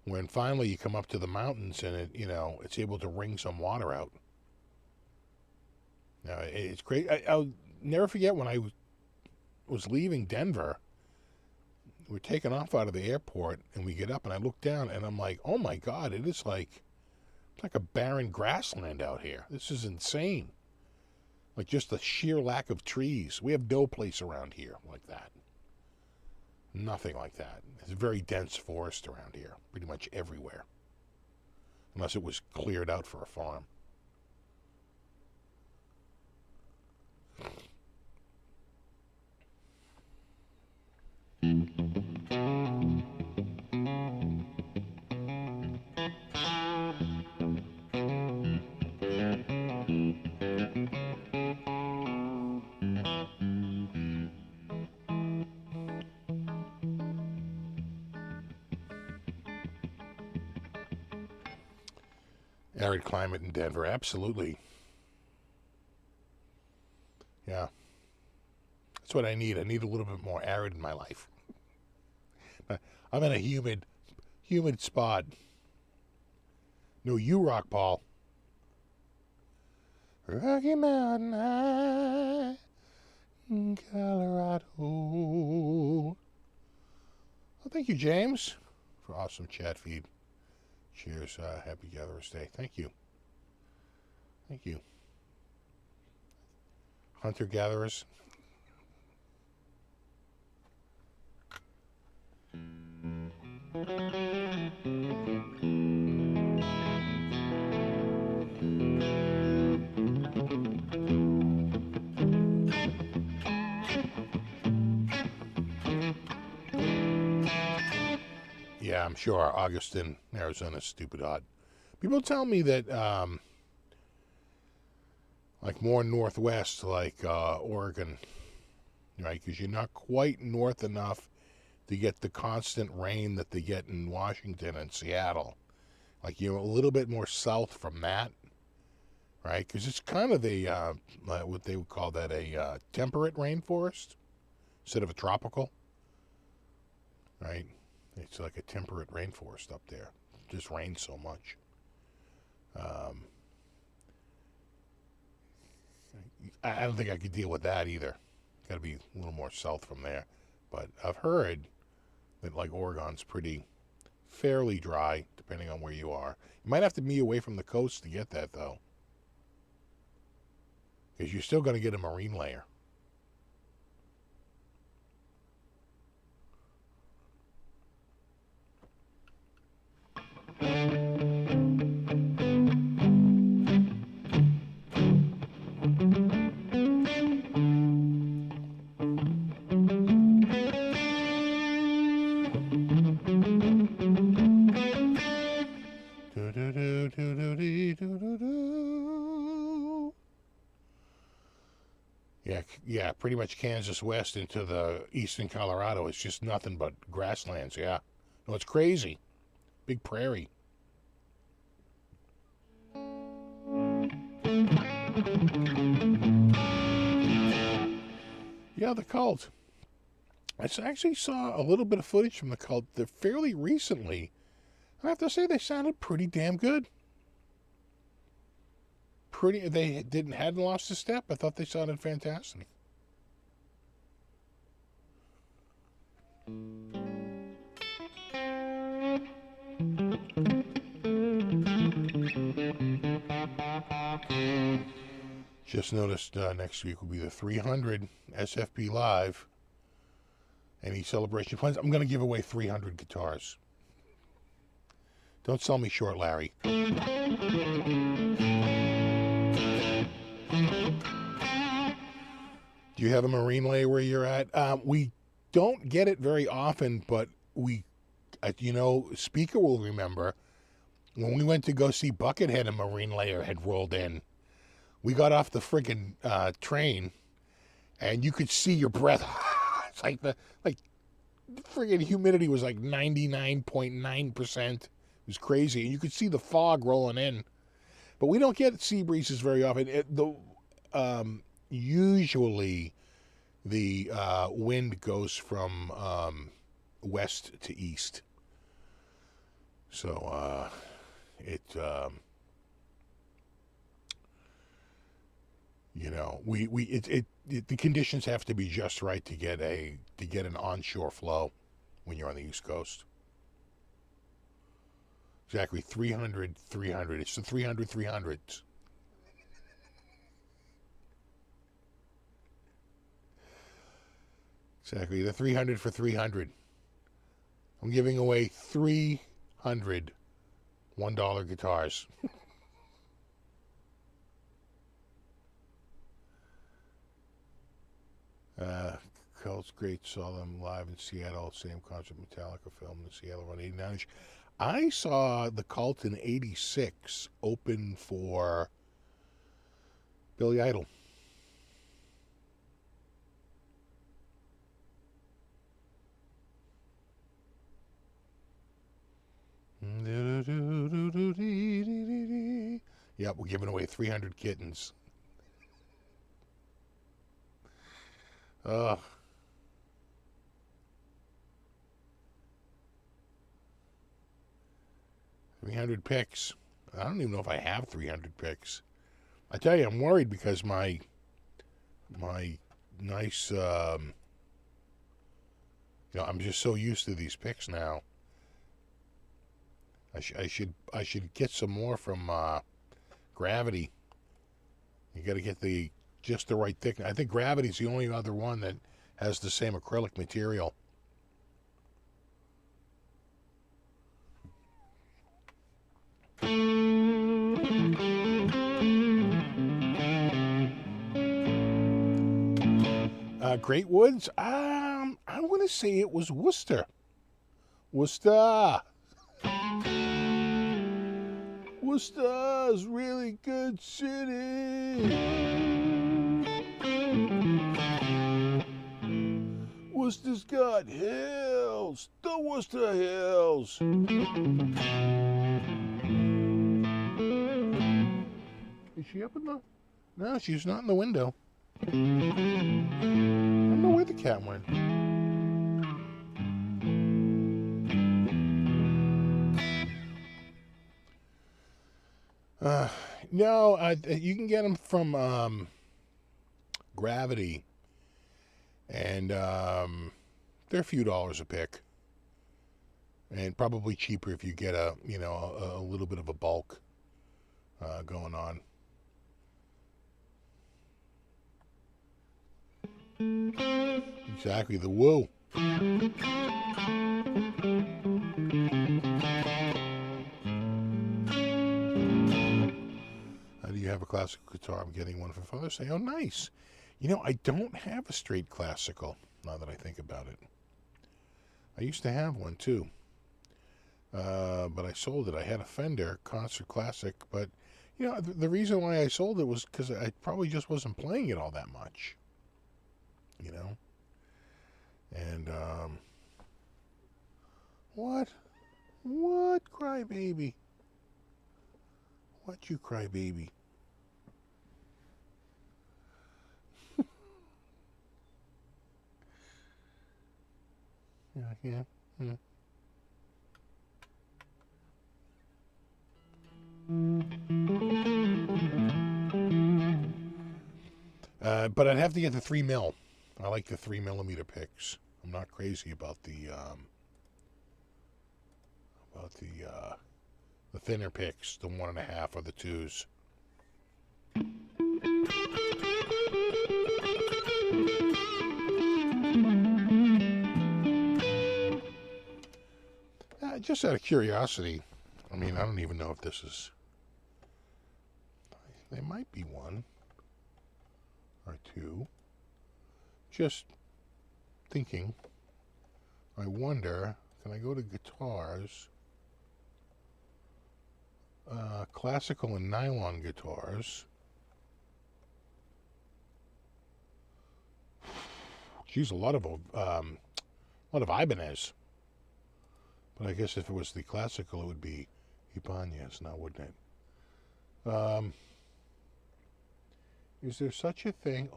when finally you come up to the mountains and it's able to wring some water out. Now, it's great. I'll never forget when I was leaving Denver. We're taking off out of the airport, and we get up, and I look down, and I'm like, oh my God, it's like a barren grassland out here. This is insane. Like just the sheer lack of trees. We have no place around here like that. Nothing like that. It's a very dense forest around here, pretty much everywhere. Unless it was cleared out for a farm. Arid climate in Denver, absolutely. Yeah. That's what I need. I need a little bit more arid in my life. I'm in a humid spot. No, you rock, Paul. Rocky Mountain High in Colorado. Well, thank you, James, for awesome chat feed. Cheers. Happy Gatherers Day. Thank you. Thank you. Hunter-gatherers. Yeah, I'm sure August in Arizona is stupid hot. People tell me that, like more northwest, like Oregon, right? Because you're not quite north enough to get the constant rain that they get in Washington and Seattle. Like you're a little bit more south from that, right? Because it's kind of a, what they would call that, a temperate rainforest instead of a tropical, right? It's like a temperate rainforest up there. It just rains so much. I don't think I could deal with that either. Got to be a little more south from there. But I've heard that like Oregon's fairly dry, depending on where you are. You might have to be away from the coast to get that, though. because you're still going to get a marine layer. Yeah, pretty much Kansas West into the eastern Colorado. It's just nothing but grasslands, yeah. No, it's crazy. Big prairie. Yeah, the Cult. I actually saw a little bit of footage from the Cult fairly recently. I have to say they sounded pretty damn good. They hadn't lost a step. I thought they sounded fantastic. Just noticed next week will be the 300 SFB Live. Any celebration plans? I'm going to give away 300 guitars. Don't sell me short, Larry. Do you have a marine layer where you're at? We don't get it very often, but Speaker will remember when we went to go see Buckethead, a marine layer had rolled in. We got off the friggin' train, and you could see your breath. It's like the friggin' humidity was like 99.9%. It was crazy, and you could see the fog rolling in. But we don't get sea breezes very often. Usually, the wind goes from west to east. So the conditions have to be just right to get an onshore flow when you're on the East Coast. Exactly, 300. It's the 300s. Exactly, the 300 for 300. I'm giving away 300 $1 guitars. Cult's great. Saw them live in Seattle. Same concert, Metallica filmed in Seattle on 89-inch. I saw the Cult in 86 open for Billy Idol. Yep, we're giving away 300 kittens. 300 picks. I don't even know if I have 300 picks. I tell you, I'm worried because my nice, I'm just so used to these picks now. I should get some more from Gravity. You got to get just the right thickness. I think Gravity's the only other one that has the same acrylic material. Great Woods. I want to say it was Worcester. Worcester's really good city. Worcester's got hills. The Worcester Hills. Is she up in the... No, she's not in the window. I don't know where the cat went. No, you can get them from Gravity, and they're a few dollars a pick, and probably cheaper if you get a little bit of a bulk going on. Exactly, the woo. How do you have a classical guitar? I'm getting one for Father's Day. Oh, nice. You know, I don't have a straight classical, now that I think about it. I used to have one, too. But I sold it. I had a Fender Concert Classic, but, you know, the reason why I sold it was because I probably just wasn't playing it all that much. You know? And, what? What, crybaby? What, you crybaby? Yeah. But I'd have to get the 3 mil. I like the 3mm picks. I'm not crazy about the thinner picks, the 1.5 or the 2s. Just out of curiosity, I mean, I don't even know if this is. There might be 1 or 2. Just thinking. I wonder, can I go to guitars? Classical and nylon guitars. Geez, a lot of Ibanez. But I guess if it was the classical, it would be Ibanez now, wouldn't it? Is there such a thing?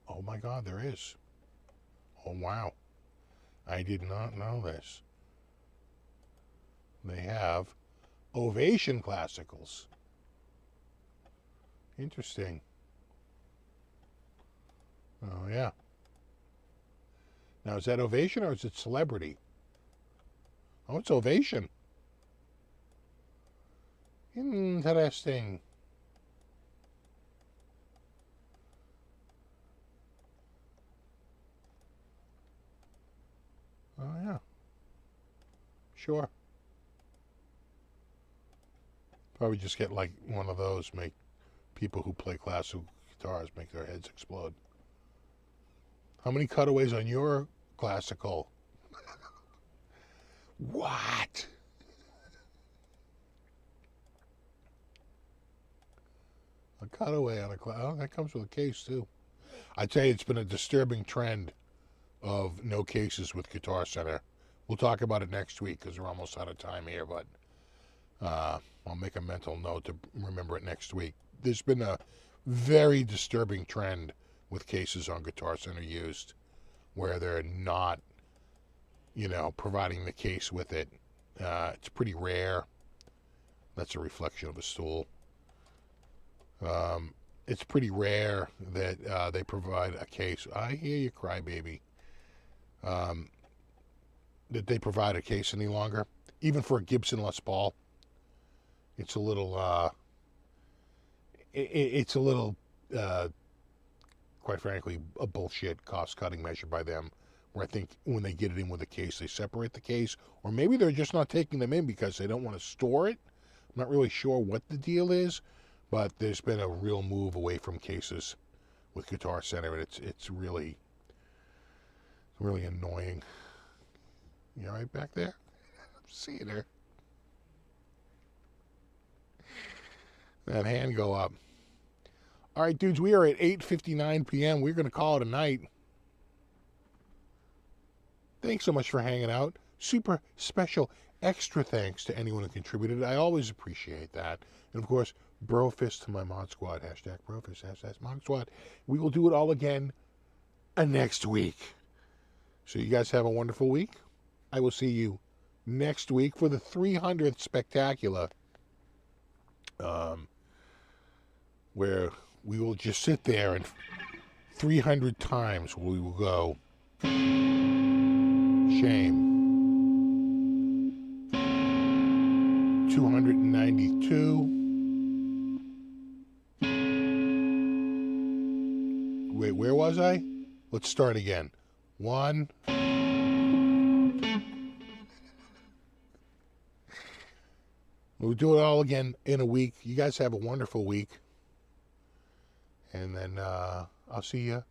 Oh my God, there is. Oh wow. I did not know this. They have Ovation classicals. Interesting. Oh yeah. Now is that Ovation or is it Celebrity? Oh, it's Ovation. Interesting. Oh, yeah. Sure. Probably just get like one of those, make people who play classical guitars make their heads explode. How many cutaways on your classical? What? A cutaway on a oh, that comes with a case too. I tell you, it's been a disturbing trend of no cases with Guitar Center. We'll talk about it next week because we're almost out of time here, but I'll make a mental note to remember it next week. There's been a very disturbing trend with cases on Guitar Center used where they're not, you know, providing the case with it. It's pretty rare. That's a reflection of a stool. It's pretty rare that they provide a case. I hear you, crybaby. That they provide a case any longer, even for a Gibson Les Paul. It's a little. It's a little, quite frankly, a bullshit cost-cutting measure by them. Where I think when they get it in with a case, they separate the case, or maybe they're just not taking them in because they don't want to store it. I'm not really sure what the deal is, but there's been a real move away from cases with Guitar Center, and it's really annoying. You all right back there? I'm seeing her. That hand go up. All right, dudes, we are at 8:59 p.m. We're going to call it a night. Thanks so much for hanging out. Super special extra thanks to anyone who contributed. I always appreciate that. And, of course, brofist to my mod squad. Hashtag brofist, hashtag mod squad. We will do it all again next week. So you guys have a wonderful week. I will see you next week for the 300th Spectacular. Where we will just sit there and 300 times we will go, shame. 292. Wait, where was I? Let's start again. 1. We'll do it all again in a week. You guys have a wonderful week. And then I'll see you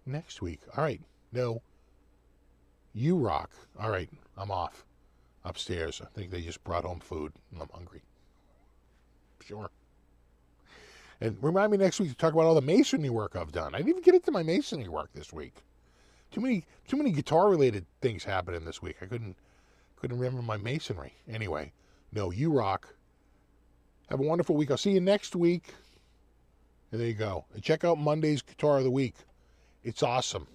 next week. All right. No. You rock. All right. I'm off. Upstairs. I think they just brought home food. And I'm hungry. Sure. And remind me next week to talk about all the masonry work I've done. I didn't even get into my masonry work this week. Too many guitar-related things happening this week. I couldn't remember my masonry. Anyway. No, you rock. Have a wonderful week. I'll see you next week. And there you go. And check out Monday's Guitar of the Week. It's awesome.